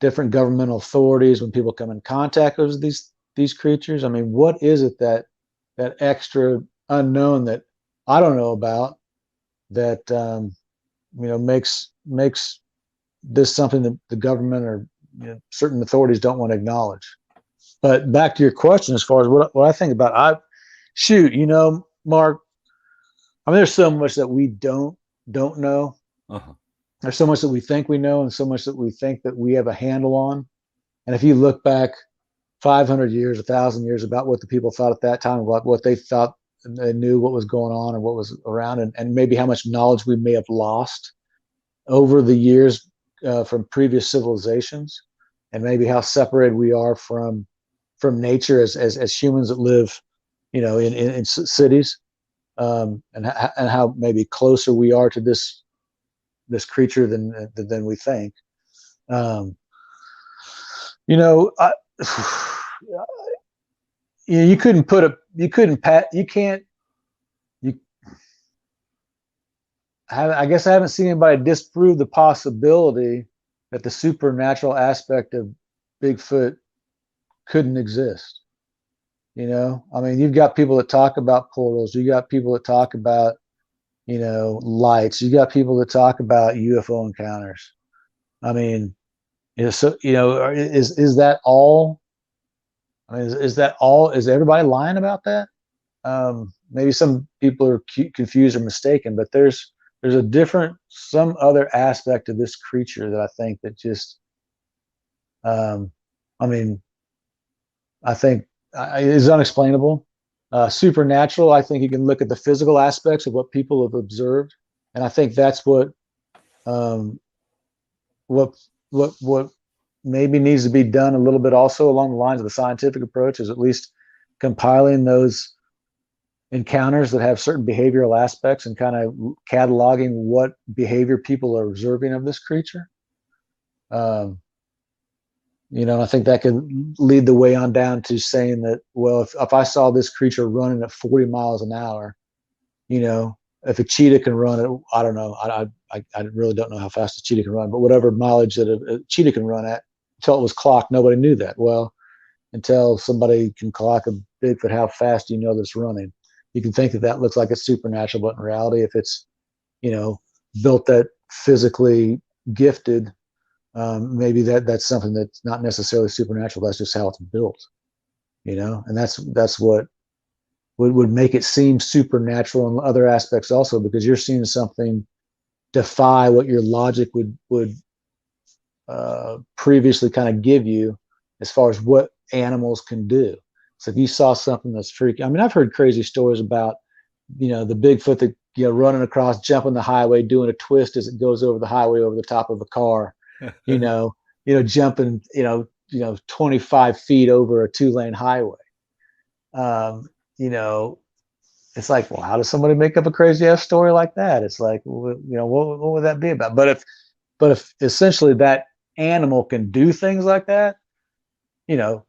different governmental authorities when people come in contact with these creatures. What is it that extra unknown that I don't know about that makes this something that the government or certain authorities don't want to acknowledge? But back to your question, as far as what I think about, Mark, there's so much that we don't know. Uh-huh. There's so much that we think we know, and so much that we think that we have a handle on. And if you look back 500 years, 1,000 years about what the people thought at that time, about what they thought they knew what was going on and what was around, and maybe how much knowledge we may have lost over the years from previous civilizations, and maybe how separated we are from nature as humans that live, in cities. and how maybe closer we are to this creature than we think. You know, you couldn't put a, you couldn't pat, you can't, you, I guess I haven't seen anybody disprove the possibility that the supernatural aspect of Bigfoot couldn't exist. You know, I mean, you've got people that talk about portals, you got people that talk about, you know, lights, you got people that talk about UFO encounters. I mean, you know, so, you know, is that all? I mean, is that all? Is everybody lying about that? Maybe some people are confused or mistaken, but there's a different, some other aspect of this creature that I think that just, I mean, I think is unexplainable. Supernatural, I think you can look at the physical aspects of what people have observed, and I think that's what maybe needs to be done a little bit also along the lines of the scientific approach, is at least compiling those encounters that have certain behavioral aspects and kind of cataloging what behavior people are observing of this creature. You know, I think that could lead the way on down to saying that, well, if I saw this creature running at 40 miles an hour, you know, if a cheetah can run at, I don't know, I really don't know how fast a cheetah can run, but whatever mileage that a cheetah can run at, until it was clocked, nobody knew that. Well, until somebody can clock a Bigfoot, how fast do you know that's running? You can think that that looks like it's supernatural, but in reality, if it's, you know, built that physically gifted, maybe that's something that's not necessarily supernatural. That's just how it's built, you know, and that's what would make it seem supernatural in other aspects also, because you're seeing something defy what your logic would previously kind of give you as far as what animals can do. So if you saw something that's freaky, I mean, I've heard crazy stories about, you know, the Bigfoot that, you know, running across, jumping the highway, doing a twist as it goes over the highway over the top of a car, you know, jumping, you know, 25 feet over a 2-lane highway. You know, it's like, well, how does somebody make up a crazy ass story like that? It's like, well, you know, what would that be about? But if essentially that animal can do things like that, you know,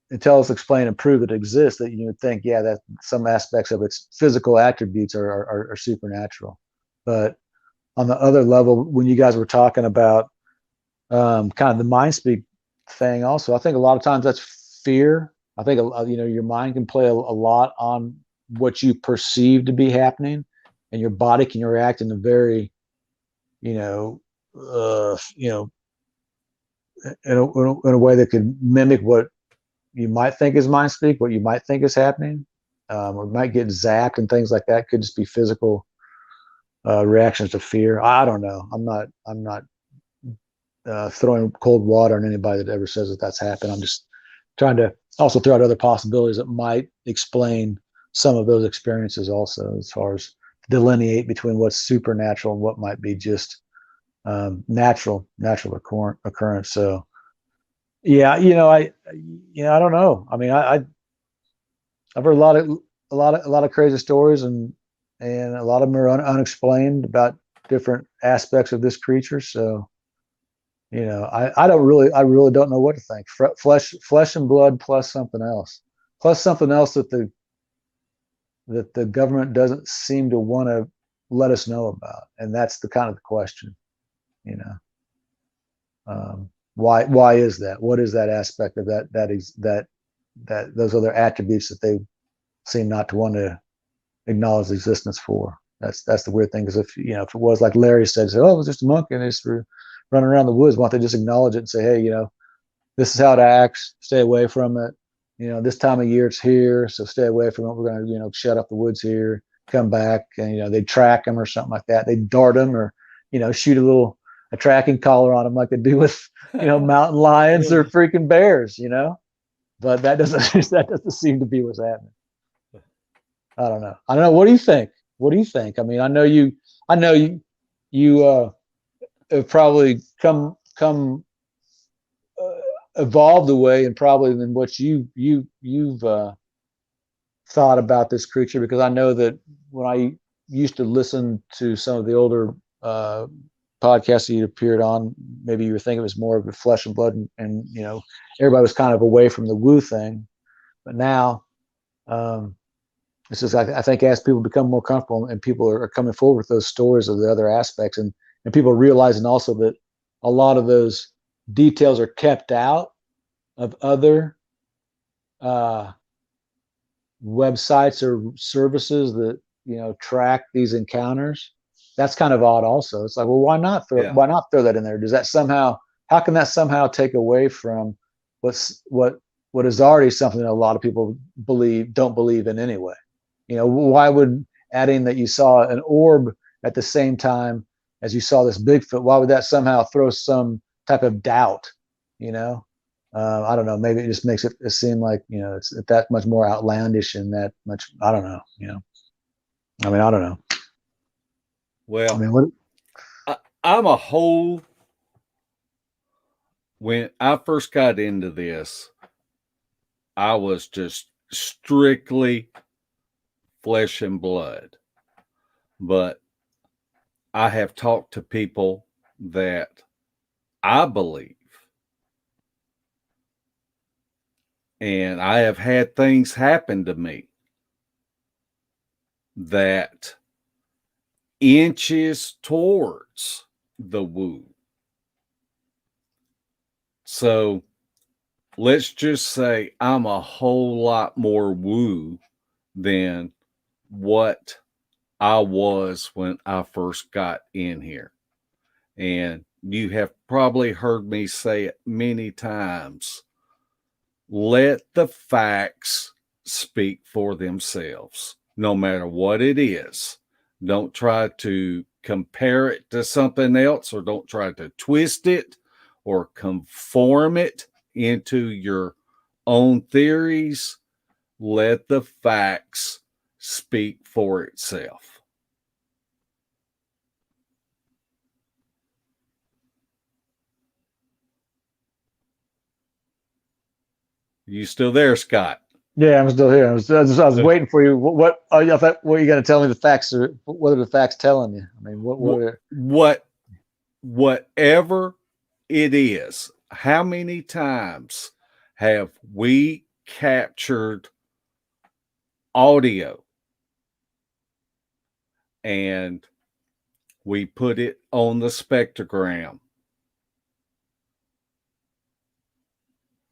until it's explained and prove it exists, that you would think, yeah, that some aspects of its physical attributes are supernatural. But on the other level, when you guys were talking about kind of the mind speak thing, also, I think a lot of times that's fear. I think, you know, your mind can play a lot on what you perceive to be happening, and your body can react in a very, you know, in a way that could mimic what you might think is mind speak, what you might think is happening, or might get zapped and things like that. Could just be physical reactions to fear. I don't know. I'm not throwing cold water on anybody that ever says that that's happened. I'm just trying to also throw out other possibilities that might explain some of those experiences also, as far as delineate between what's supernatural and what might be just natural occurrence. So yeah, you know, I don't know. I mean, I've heard a lot of crazy stories, and a lot of them are unexplained about different aspects of this creature. So, you know, I really don't know what to think. Flesh and blood plus something else that the government doesn't seem to want to let us know about, and that's the kind of the question, you know. Why is that? What is that aspect of that those other attributes that they seem not to want to acknowledge existence for? That's the weird thing, because if, you know, if it was like Larry said, oh, it was just a monkey and it's running around the woods, why don't they just acknowledge it and say, hey, you know, this is how it acts, stay away from it. You know, this time of year it's here, so stay away from it. We're going to, you know, shut up the woods here, come back, and, you know, they track them or something like that. They dart them, or, you know, shoot a tracking collar on them like they do with, you know, mountain lions or freaking bears, you know. But that doesn't seem to be what's happening. I don't know. What do you think? I mean, I know you have probably come evolved away, and probably than what you've thought about this creature, because I know that when I used to listen to some of the older podcasts that you appeared on, maybe you were thinking it was more of the flesh and blood, and you know, everybody was kind of away from the woo thing. But now, it's just, I think as people become more comfortable and people are coming forward with those stories of the other aspects, and people are realizing also that a lot of those details are kept out of other websites or services that, you know, track these encounters. That's kind of odd also. It's like, well, why not throw that in there? Does that somehow, how can that somehow take away from what is already something that a lot of people don't believe in anyway? You know, why would adding that you saw an orb at the same time as you saw this Bigfoot, why would that somehow throw some type of doubt? You know, I don't know. Maybe it just makes it seem like, you know, it's that much more outlandish and that much. I don't know. You know, I mean, I don't know. Well, I mean, when I first got into this, I was just strictly flesh and blood. But I have talked to people that I believe, and I have had things happen to me that inches towards the woo. So let's just say I'm a whole lot more woo than what I was when I first got in here. And you have probably heard me say it many times. Let the facts speak for themselves, no matter what it is. Don't try to compare it to something else, or don't try to twist it or conform it into your own theories. Let the facts speak for itself. You still there, Scott? yeah, I'm still here. I was waiting for you. What are you going to tell me? The facts are, what are the facts telling you? I mean, Whatever it is, how many times have we captured audio and we put it on the spectrogram,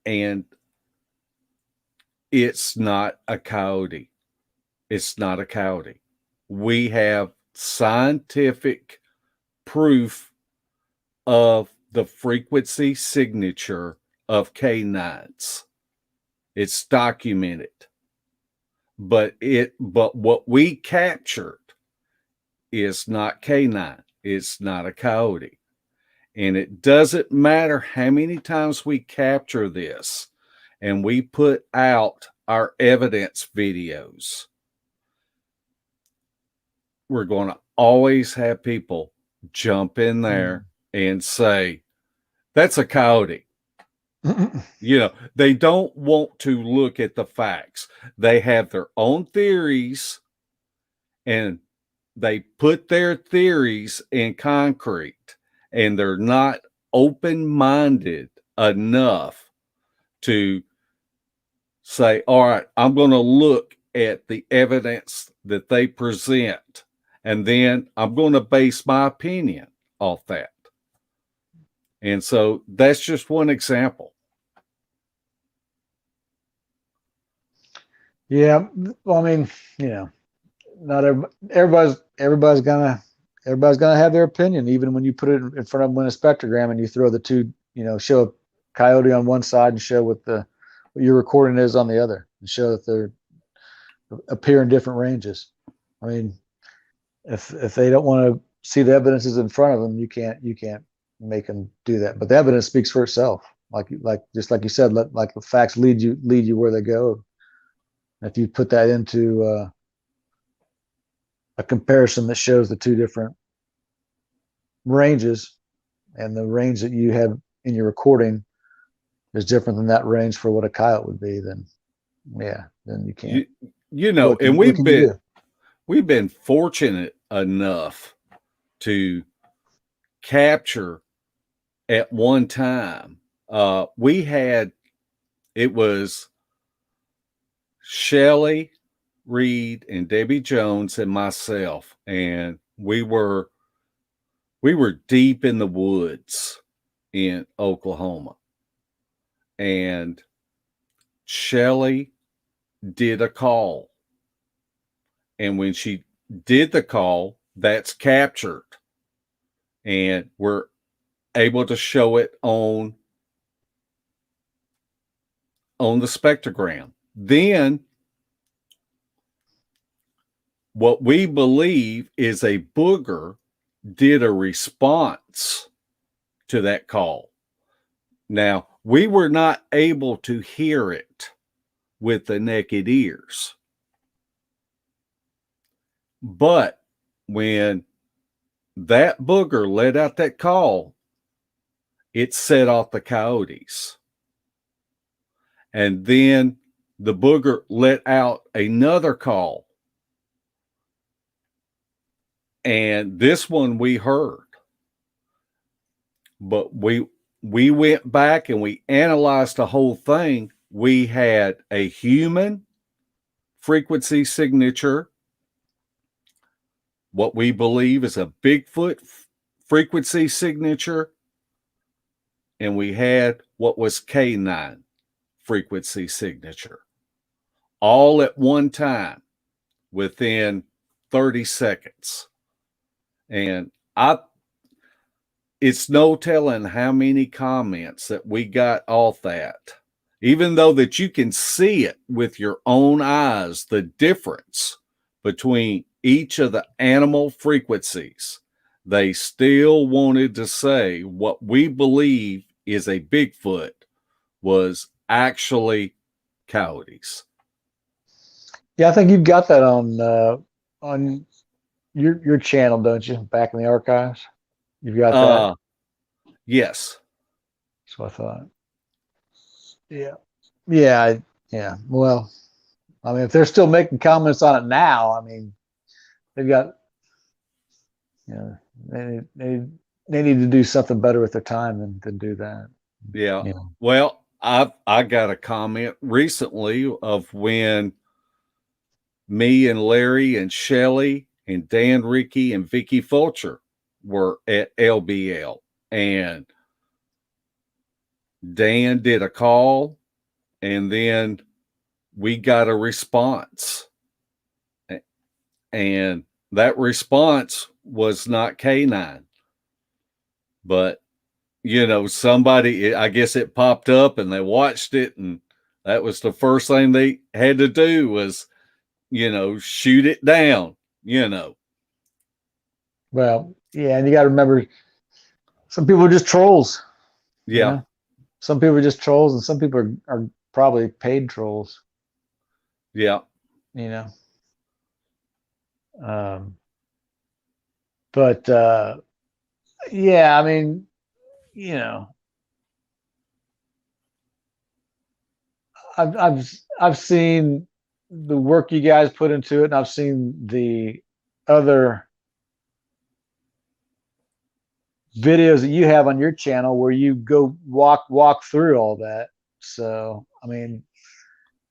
and it's not a coyote? It's not a coyote. We have scientific proof of the frequency signature of canines. It's documented. But what we captured is not canine. It's not a coyote. And it doesn't matter how many times we capture this and we put out our evidence videos. We're going to always have people jump in there and say, that's a coyote. You know, they don't want to look at the facts. They have their own theories, and they put their theories in concrete, and they're not open-minded enough to say, all right, I'm going to look at the evidence that they present, and then I'm going to base my opinion off that. And so that's just one example. yeah. Well, I mean, you know, not everybody's gonna have their opinion, even when you put it in front of them in a spectrogram and you throw the two, you know, show a coyote on one side and show what your recording is on the other, and show that they're appear in different ranges. I mean, if they don't want to see the evidences in front of them, you can't make them do that. But the evidence speaks for itself. Just like you said, like the facts lead you where they go. If you put that into a comparison that shows the two different ranges, and the range that you have in your recording is different than that range for what a coyote would be, then you can't. you know, and what can you do? we've been fortunate enough to capture at one time. It was Shelley Reed and Debbie Jones and myself, and we were deep in the woods in Oklahoma, and Shelley did a call, and when she did the call, that's captured, and we're able to show it on the spectrogram. Then what we believe is a booger did a response to that call. Now, we were not able to hear it with the naked ears. But when that booger let out that call, it set off the coyotes. And then the booger let out another call. And this one we heard. But we went back and we analyzed the whole thing. We had a human frequency signature, what we believe is a Bigfoot frequency signature, and we had what was canine frequency signature, all at one time within 30 seconds. And it's no telling how many comments that we got off that, even though that you can see it with your own eyes, the difference between each of the animal frequencies. They still wanted to say what we believe is a Bigfoot was actually coyotes. Yeah, I think you've got that on your channel, don't you? Back in the archives, you've got that. Yes, that's what I thought. Yeah. Well, I mean, if they're still making comments on it now, I mean, they've got, you know, they need to do something better with their time than do that. Yeah. You know. Well, I got a comment recently of when me and Larry and Shelley and Dan Ricky and Vicky Fulcher were at LBL, and Dan did a call, and then we got a response, and that response was not canine, but you know, somebody, I guess it popped up and they watched it, and that was the first thing they had to do was, you know, shoot it down, you know. Well, yeah, and you got to remember, some people are just trolls. Yeah. You know? Some people are just trolls, and some people are probably paid trolls. Yeah. You know. But yeah, I mean, you know, I've seen the work you guys put into it, and I've seen the other videos that you have on your channel where you go walk through all that. So, I mean,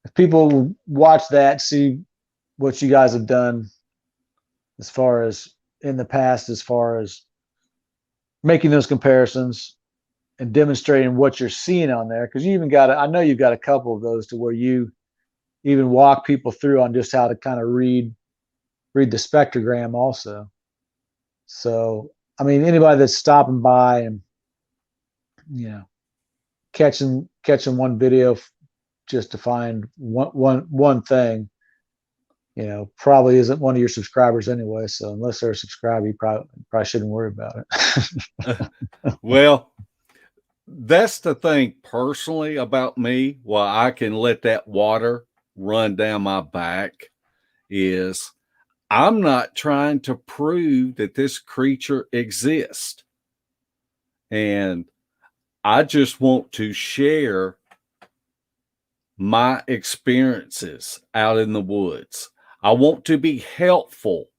if people watch that, see what you guys have done as far as in the past, as far as making those comparisons and demonstrating what you're seeing on there, because you even got, I know you've got a couple of those to where you even walk people through on just how to kind of read the spectrogram also. So, I mean, anybody that's stopping by and, you know, catching one video just to find one thing, you know, probably isn't one of your subscribers anyway. So unless they're a subscriber, you probably shouldn't worry about it. Well, that's the thing personally about me, why I can let that water run down my back, is I'm not trying to prove that this creature exists. And I just want to share my experiences out in the woods. I want to be helpful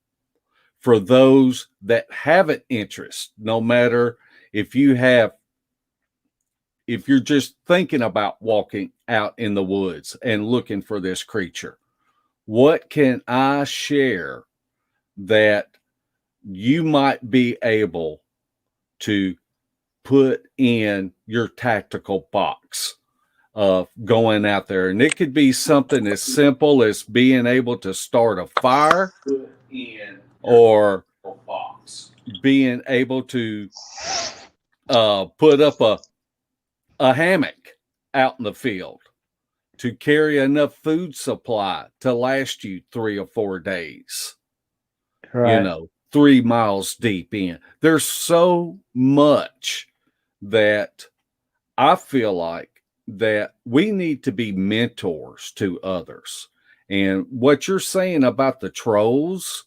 for those that have an interest, no matter if you're just thinking about walking out in the woods and looking for this creature. What can I share that you might be able to put in your tactical box of going out there? And it could be something as simple as being able to start a fire, or being able to put up a hammock out in the field to carry enough food supply to last you 3 or 4 days. Right. 3 miles deep in. There's so much that I feel like that we need to be mentors to others. And what you're saying about the trolls,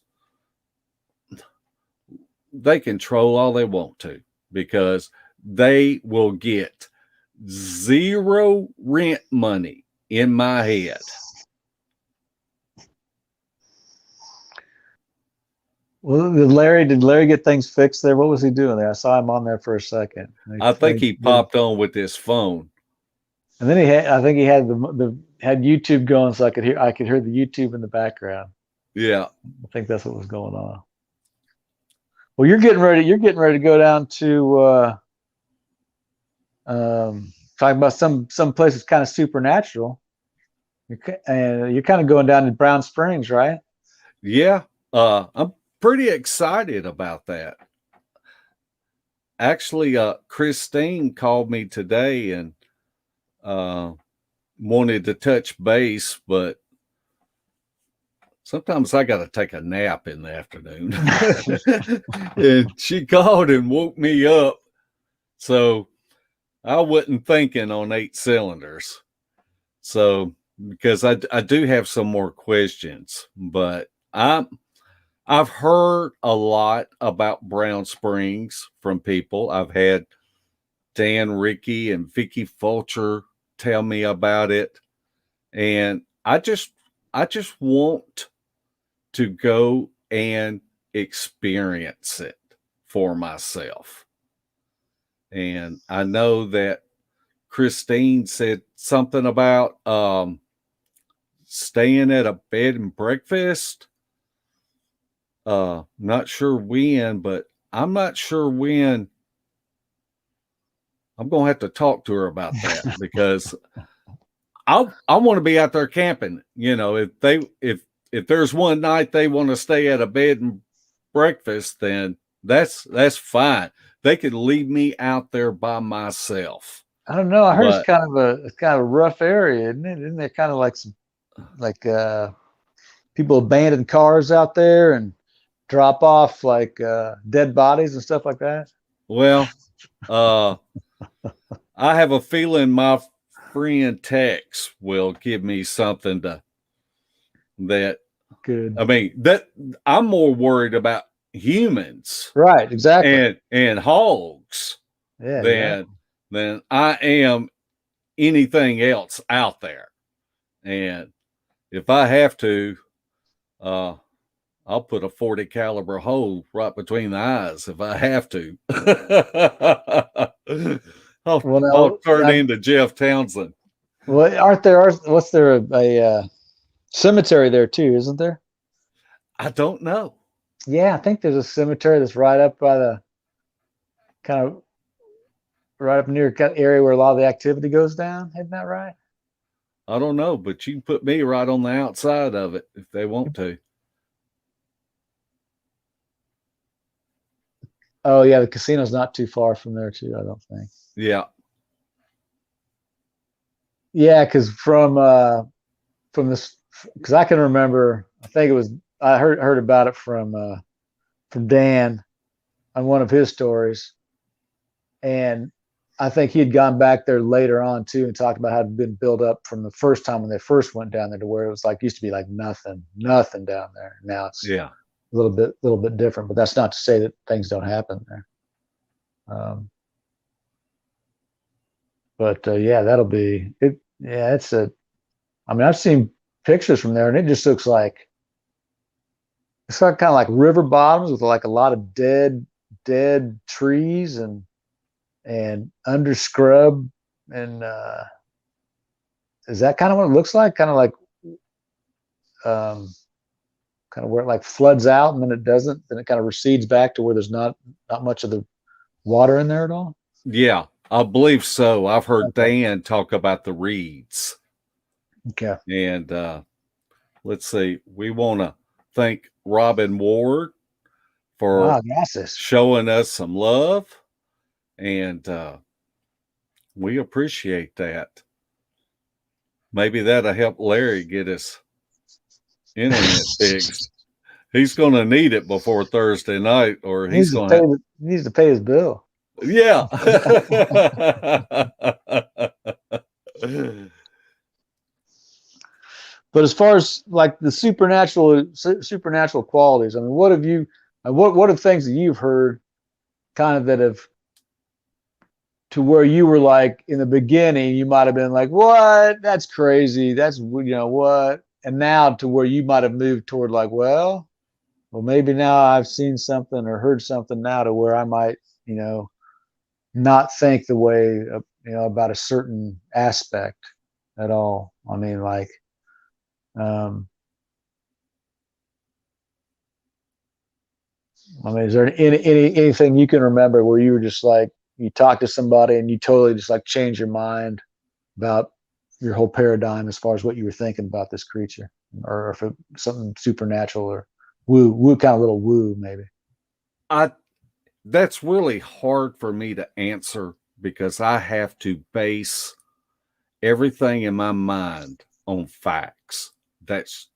they can troll all they want to, because they will get zero rent money in my head. Well, did Larry get things fixed there? What was he doing there? I saw him on there for a second. I think he popped on with his phone. And then I think he had had YouTube going, so I could hear the YouTube in the background. Yeah. I think that's what was going on. Well, you're getting ready to go down to talking about some places kind of supernatural. You're kind of going down to Brown Springs, right? Yeah. I'm pretty excited about that. Actually, Christine called me today and wanted to touch base, but sometimes I got to take a nap in the afternoon. And she called and woke me up. So I wasn't thinking on 8 cylinders. So, because I do have some more questions, but I've heard a lot about Brown Springs from people. I've had Dan Ricky and Vicky Fulcher tell me about it. And I just want to go and experience it for myself. And I know that Christine said something about staying at a bed and breakfast. Not sure when, but I'm not sure when. I'm going to have to talk to her about that, because I want to be out there camping. If there's one night they want to stay at a bed and breakfast, then that's fine. They could leave me out there by myself. I don't know. I heard it's kind of a rough area, isn't it? Isn't there kind of like people abandon cars out there and drop off like dead bodies and stuff like that? Well, I have a feeling my friend Tex will give me something that good. I mean, that I'm more worried about humans, right? Exactly, and hogs, than I am anything else out there. And if I have to, I'll put a 40 caliber hole right between the eyes if I have to. I'll turn into Jeff Townsend. Well, what's there a cemetery there too, isn't there? I don't know. Yeah, I think there's a cemetery that's right up by the kind of right up near the area where a lot of the activity goes down. Isn't that right? I don't know, but you can put me right on the outside of it if they want to. Oh yeah, the casino's not too far from there too, I don't think. Yeah. Yeah, because from this, because I can remember, I think it was I heard about it from Dan on one of his stories, and I think he had gone back there later on too and talked about how it had been built up from the first time when they first went down there to where it was like used to be like nothing down there. Now it's a little bit different, but that's not to say that things don't happen there. But yeah, that'll be it. Yeah, I mean, I've seen pictures from there, and it just looks like it's kind of like river bottoms with like a lot of dead trees and underscrub. And is that kind of what it looks like? Kind of like kind of where it like floods out and then it doesn't, then it kind of recedes back to where there's not much of the water in there at all. Yeah, I believe so. I've heard Dan talk about the reeds. Okay. And let's see, we want to thank Robin Ward for showing us some love, and we appreciate that. Maybe that'll help Larry get his internet fixed. He's going to need it before Thursday night, or he's going to needs to pay his bill. Yeah. But as far as like the supernatural qualities, I mean, what are things that you've heard kind of that have, to where you were like in the beginning, you might have been like, what? That's crazy. That's, what? And now to where you might have moved toward like, well, maybe now I've seen something or heard something now to where I might, not think the way, about a certain aspect at all. I mean, like, is there anything you can remember where you were just like, you talked to somebody and you totally just like changed your mind about your whole paradigm as far as what you were thinking about this creature, or if it's something supernatural or woo kind of little woo maybe? That's really hard for me to answer because I have to base everything in my mind on facts. That's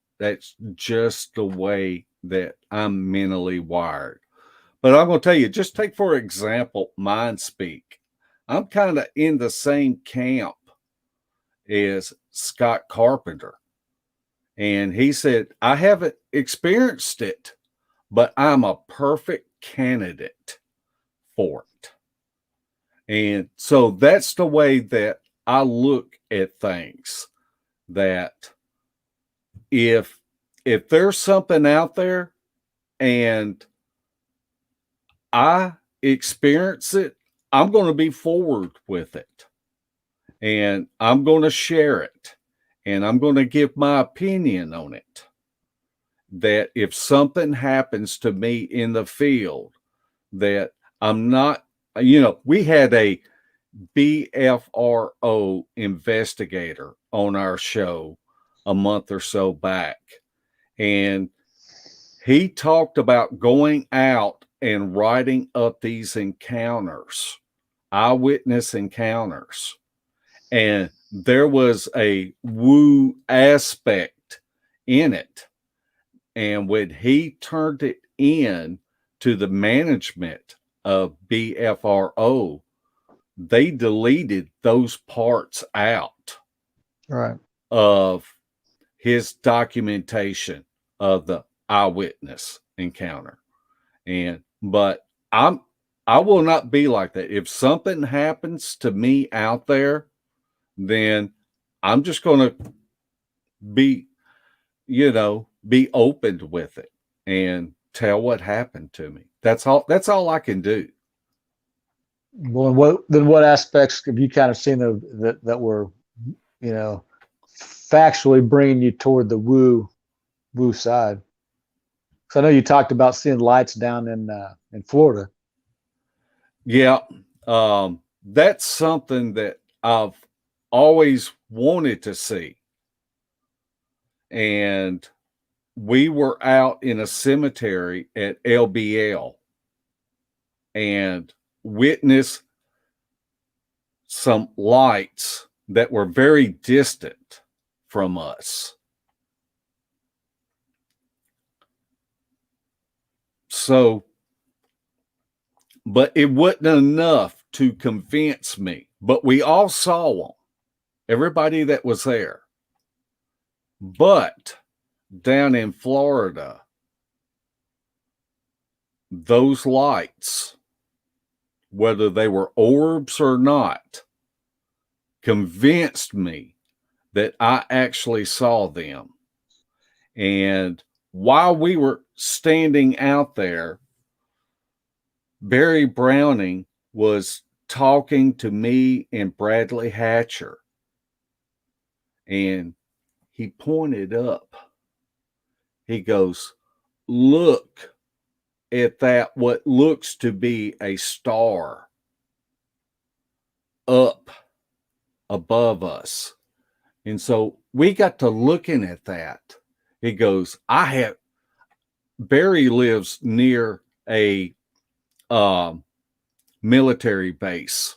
just the way that I'm mentally wired. But I'm going to tell you, just take, for example, Mind Speak. I'm kind of in the same camp as Scott Carpenter. And he said, I haven't experienced it, but I'm a perfect candidate for it. And so that's the way that I look at things, that if there's something out there and I experience it, I'm going to be forward with it, and I'm going to share it, and I'm going to give my opinion on it. That if something happens to me in the field, that I'm not, we had a BFRO investigator on our show a month or so back, and he talked about going out and writing up these encounters, eyewitness encounters. And there was a woo aspect in it. And when he turned it in to the management of BFRO, they deleted those parts out of his documentation of the eyewitness encounter. But I will not be like that. If something happens to me out there, then I'm just going to be open with it and tell what happened to me. That's all I can do. Well, what aspects have you kind of seen that were, factually bringing you toward the woo side? Because I know you talked about seeing lights down in Florida. Yeah, that's something that I've always wanted to see. And we were out in a cemetery at LBL and witnessed some lights that were very distant from us. So, but it wasn't enough to convince me. But we all saw them, everybody that was there. But down in Florida, those lights, whether they were orbs or not, convinced me that I actually saw them. And while we were standing out there, Barry Browning was talking to me and Bradley Hatcher. And he pointed up. He goes, look at that, what looks to be a star up above us. And so we got to looking at that. He goes, Barry lives near a military base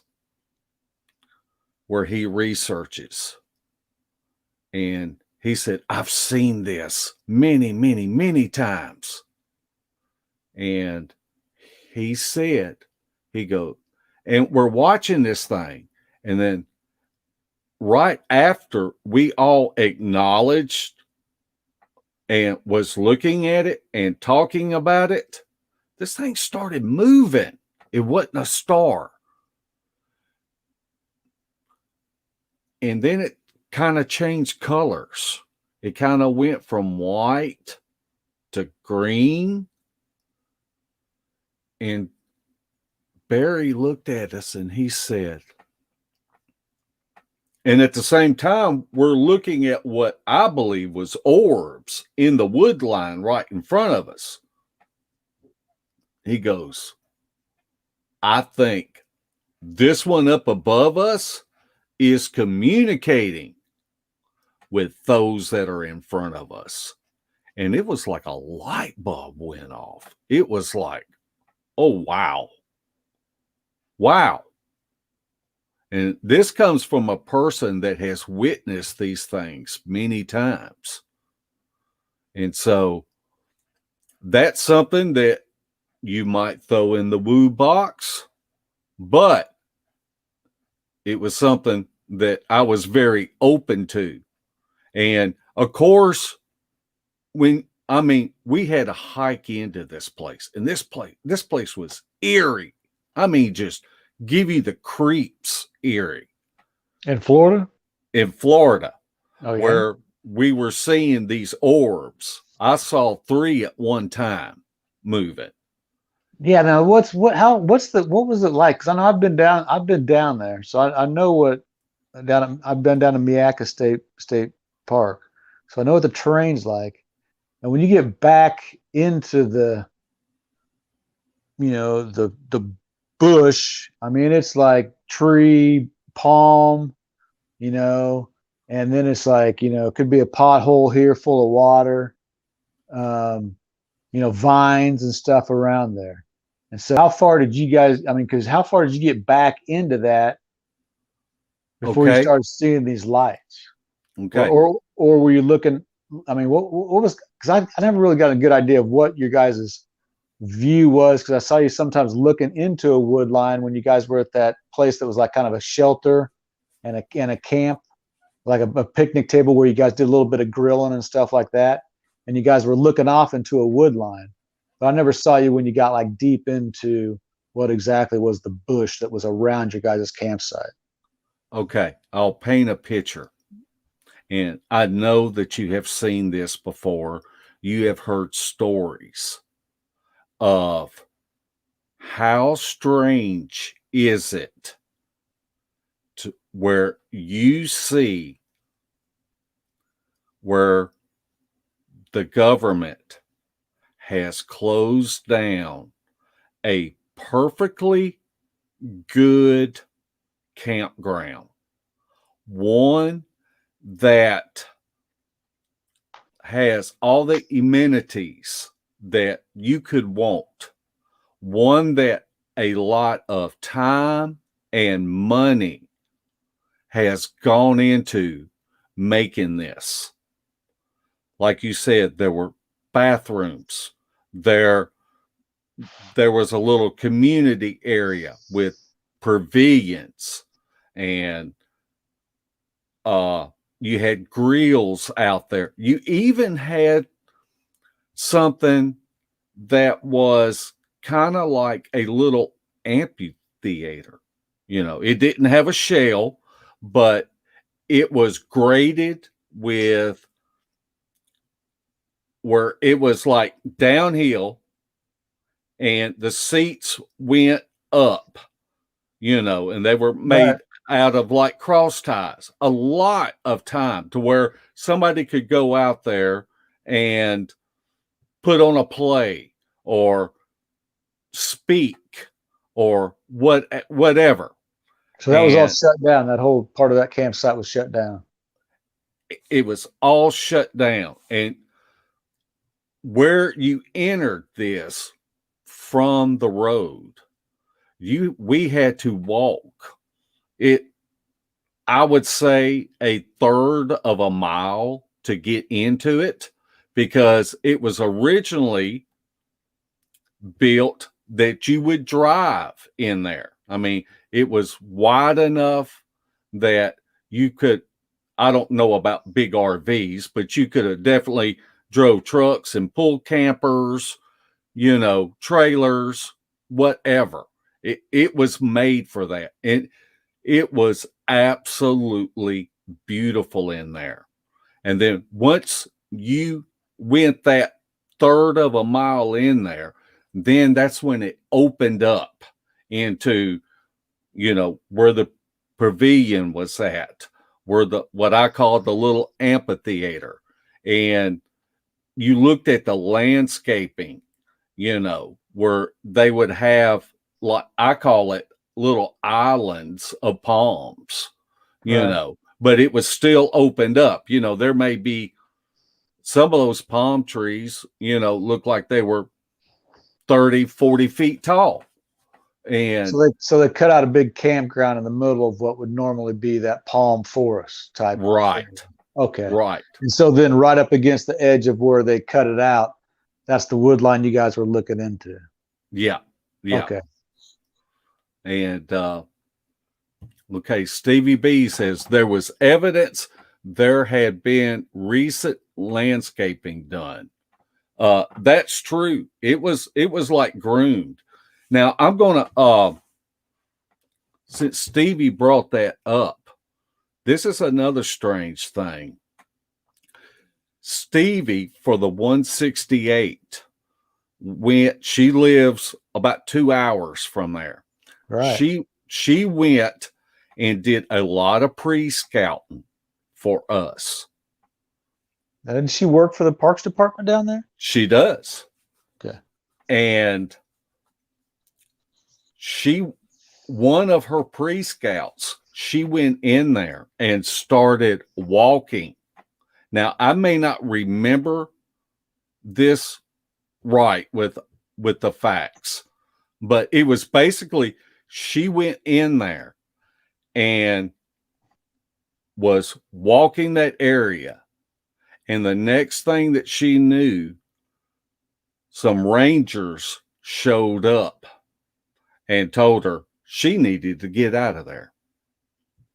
where he researches. And he said, I've seen this many, many, many times. And he said, he goes, and we're watching this thing. And then right after we all acknowledged and was looking at it and talking about it, this thing started moving. It wasn't a star. And then it kind of changed colors. It kind of went from white to green. And Barry looked at us and he said, and at the same time, we're looking at what I believe was orbs in the wood line right in front of us. He goes, I think this one up above us is communicating with those that are in front of us. And it was like a light bulb went off. It was like, oh, wow. Wow. And this comes from a person that has witnessed these things many times. And so that's something that you might throw in the woo box, but it was something that I was very open to. And of course, we had to hike into this place, and this place was eerie. I mean, just give you the creeps eerie. In Florida? In Florida, oh, yeah? Where we were seeing these orbs. I saw 3 at one time moving. Yeah. Now, what was it like? Because I know I've been down there, so I know what I've been down to Miaka State Park, so I know what the terrain's like. And when you get back into the bush, I mean, it's like tree, palm, and then it's like, it could be a pothole here full of water, vines and stuff around there. And so how far did you guys, because how far did you get back into that before you started seeing these lights? Okay. Or were you looking, what was, because I never really got a good idea of what your guys' view was, because I saw you sometimes looking into a wood line when you guys were at that place that was like kind of a shelter and a camp, like a picnic table where you guys did a little bit of grilling and stuff like that, and you guys were looking off into a wood line. But I never saw you when you got like deep into what exactly was the bush that was around your guys' campsite. Okay, I'll paint a picture. And I know that you have seen this before. You have heard stories of how strange is it to where you see where the government has closed down a perfectly good campground, one that has all the amenities that you could want, one that a lot of time and money has gone into making this. Like you said, there were bathrooms. There was a little community area with pavilions, and you had grills out there. You even had something that was kind of like a little amphitheater. It didn't have a shell, but it was graded with where it was like downhill and the seats went up, and they were made out of like cross ties. A lot of time to where somebody could go out there and put on a play or speak or whatever. So that was all shut down. That whole part of that campsite was shut down. It was all shut down. And where you entered this from the road, we had to walk it, I would say, a third of a mile to get into it, because it was originally built that you would drive in there. I mean, it was wide enough that you could, I don't know about big RVs, but you could have definitely drove trucks and pulled campers, trailers, whatever. It was made for that. And it was absolutely beautiful in there. And then once you went that third of a mile in there, then that's when it opened up into, where the pavilion was at, where what I call the little amphitheater. And you looked at the landscaping, where they would have, like I call it, little islands of palms, but it was still opened up. There may be some of those palm trees, look like they were 30, 40 feet tall. And so they cut out a big campground in the middle of what would normally be that palm forest type. Right. Area. Okay. Right. And so then right up against the edge of where they cut it out, that's the wood line you guys were looking into. Yeah. Yeah. Okay. And, okay, Stevie B says there was evidence there had been recent landscaping done. That's true. It was like groomed. Now I'm gonna since Stevie brought that up, this is another strange thing. Stevie, for the 168, she lives about 2 hours from there. Right. She went and did a lot of pre-scouting for us. Now, didn't she work for the Parks Department down there? She does. Okay. And one of her pre-scouts, she went in there and started walking. Now, I may not remember this right with the facts, but it was basically she went in there and was walking that area. And the next thing that she knew, some rangers showed up and told her she needed to get out of there.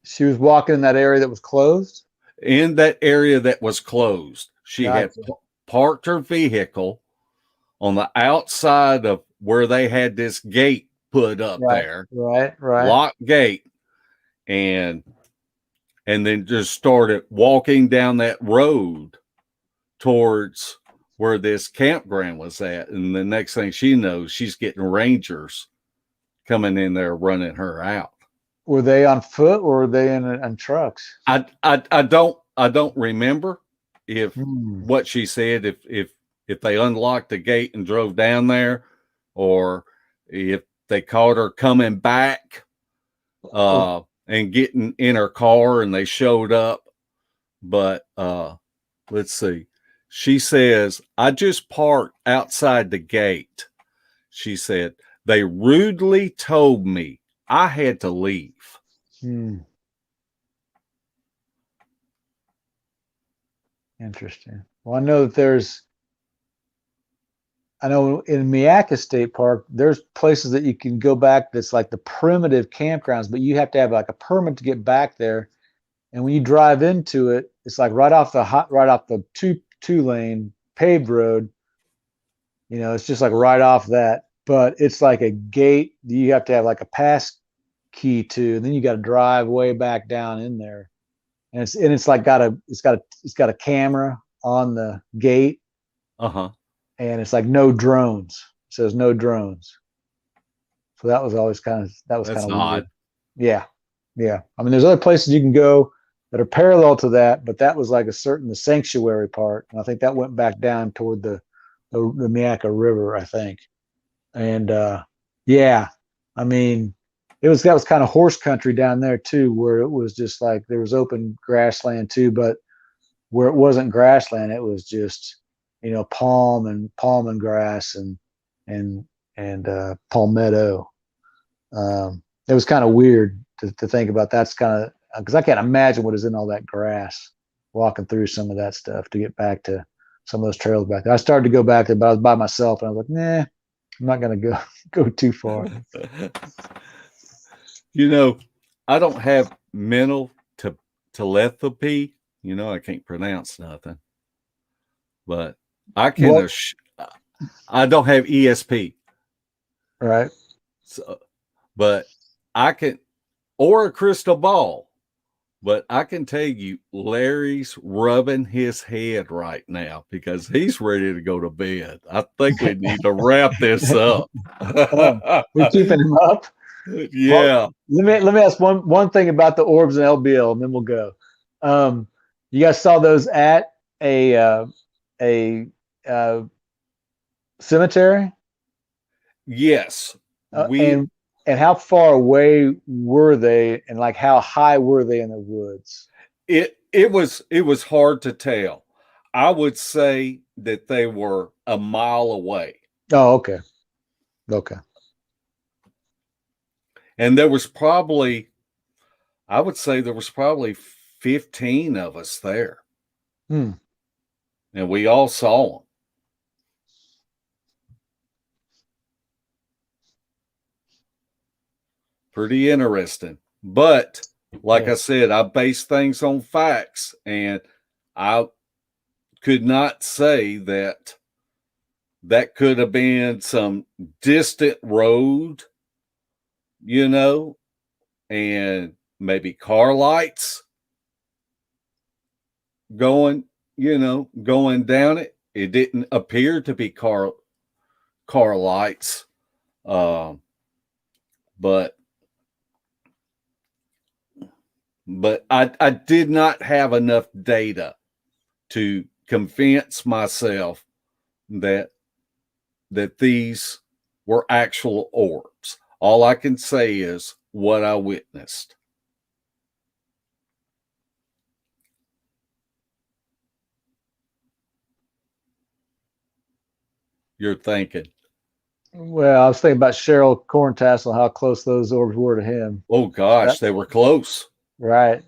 She was walking in that area that was closed? In that area that was closed. She had parked her vehicle on the outside of where they had this gate put up there. Right. Locked gate. And then just started walking down that road towards where this campground was at. And the next thing she knows, she's getting rangers coming in there running her out. Were they on foot or were they in trucks? I don't remember if what she said, if they unlocked the gate and drove down there, or if they caught her coming back and getting in her car and they showed up. But let's see. She says, I just parked outside the gate. She said, they rudely told me I had to leave. Interesting. Well, I know in Miaka State Park, there's places that you can go back that's like the primitive campgrounds, but you have to have like a permit to get back there. And when you drive into it, it's like right off the two lane paved road. It's just like right off that, but it's like a gate you have to have like a pass key to, and then you got to drive way back down in there. and it's like it's got a camera on the gate, Uh-huh. and it's like no drones. It says no drones. So that was always kind of That's weird. odd. Yeah, yeah. I mean, there's other places you can go that are parallel to that, but that was like the sanctuary part, and I think that went back down toward the Miaka River, I think. And yeah, I mean, that was kind of horse country down there too, where it was just like there was open grassland too, but where it wasn't grassland, it was just palm and grass and palmetto. It was kind of weird to think about. That's kind of because I can't imagine what is in all that grass walking through some of that stuff to get back to some of those trails back there. I started to go back there, but I was by myself and I was like, nah, I'm not going to go too far. I don't have mental telepathy. I can't pronounce nothing, but I can. I don't have ESP. Right. So, but I can, or a crystal ball. But I can tell you, Larry's rubbing his head right now because he's ready to go to bed. I think we need to wrap this up. We're keeping him up. Yeah. Well, let me ask one thing about the orbs and LBL, and then we'll go. You guys saw those at a cemetery? Yes. And how far away were they, and like how high were they in the woods? It was hard to tell. I would say that they were a mile away. Oh, okay. Okay. And there was probably, I would say there was probably 15 of us there. And we all saw them. Pretty interesting. But like I said, I base things on facts, and I could not say that could have been some distant road, and maybe car lights going down it. It didn't appear to be car lights. But I did not have enough data to convince myself that these were actual orbs. All I can say is what I witnessed. You're thinking. Well, I was thinking about Cheryl Corntassel, how close those orbs were to him. Oh gosh, they were close. Right.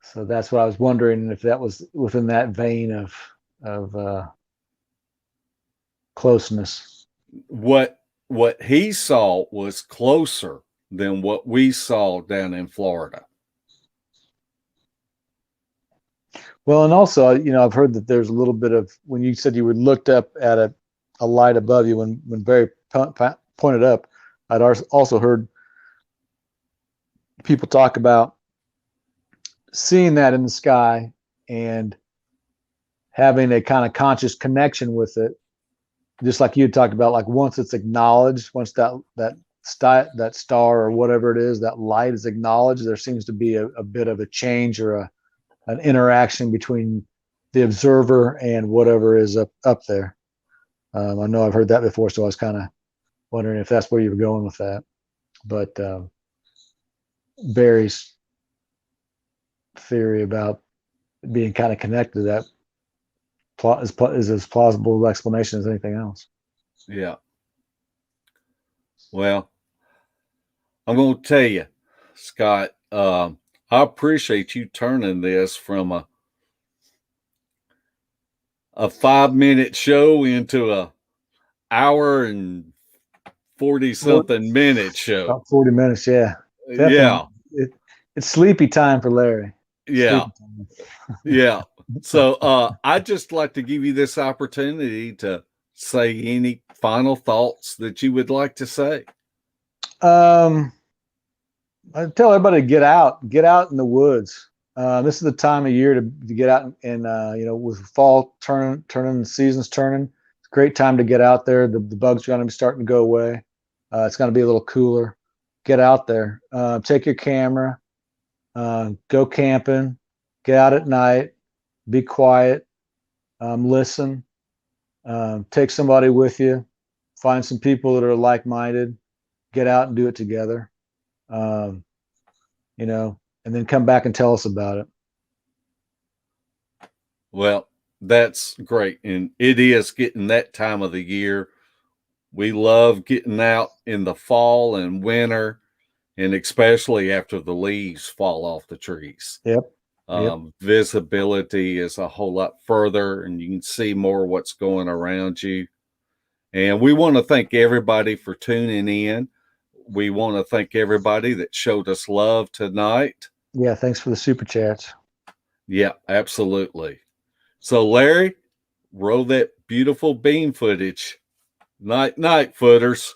So that's what I was wondering, if that was within that vein of closeness. What he saw was closer than what we saw down in Florida. Well, and also, I've heard that there's a little bit of, when you said you were looked up at a light above you, when Barry pointed up, I'd also heard people talk about seeing that in the sky and having a kind of conscious connection with it, just like you had talked about, like once it's acknowledged, once that star or whatever it is, that light is acknowledged, there seems to be a bit of a change or an interaction between the observer and whatever is up there. I know I've heard that before, so I was kind of wondering if that's where you were going with that. But Barry's theory about being kind of connected to that is as plausible explanation as anything else. Yeah. Well, I'm going to tell you, Scott, I appreciate you turning this from a 5-minute show into a hour and 40-something minute show. About 40 minutes, yeah. Definitely. Yeah. It's sleepy time for Larry. Yeah. Yeah. So I'd just like to give you this opportunity to say any final thoughts that you would like to say. I tell everybody to get out in the woods. This is the time of year to get out and with fall turning, the seasons turning, it's a great time to get out there. The bugs are going to be starting to go away. It's going to be a little cooler. Get out there. Take your camera. Go camping. Get out at night. Be quiet. Listen. Take somebody with you. Find some people that are like-minded. Get out and do it together. And then come back and tell us about it. Well, that's great. And it is getting that time of the year. We love getting out in the fall and winter, and especially after the leaves fall off the trees. Yep. Visibility is a whole lot further, and you can see more what's going around you. And we want to thank everybody for tuning in. We want to thank everybody that showed us love tonight. Yeah, thanks for the super chats. Yeah, absolutely. So, Larry, roll that beautiful beam footage. Night, night, footers.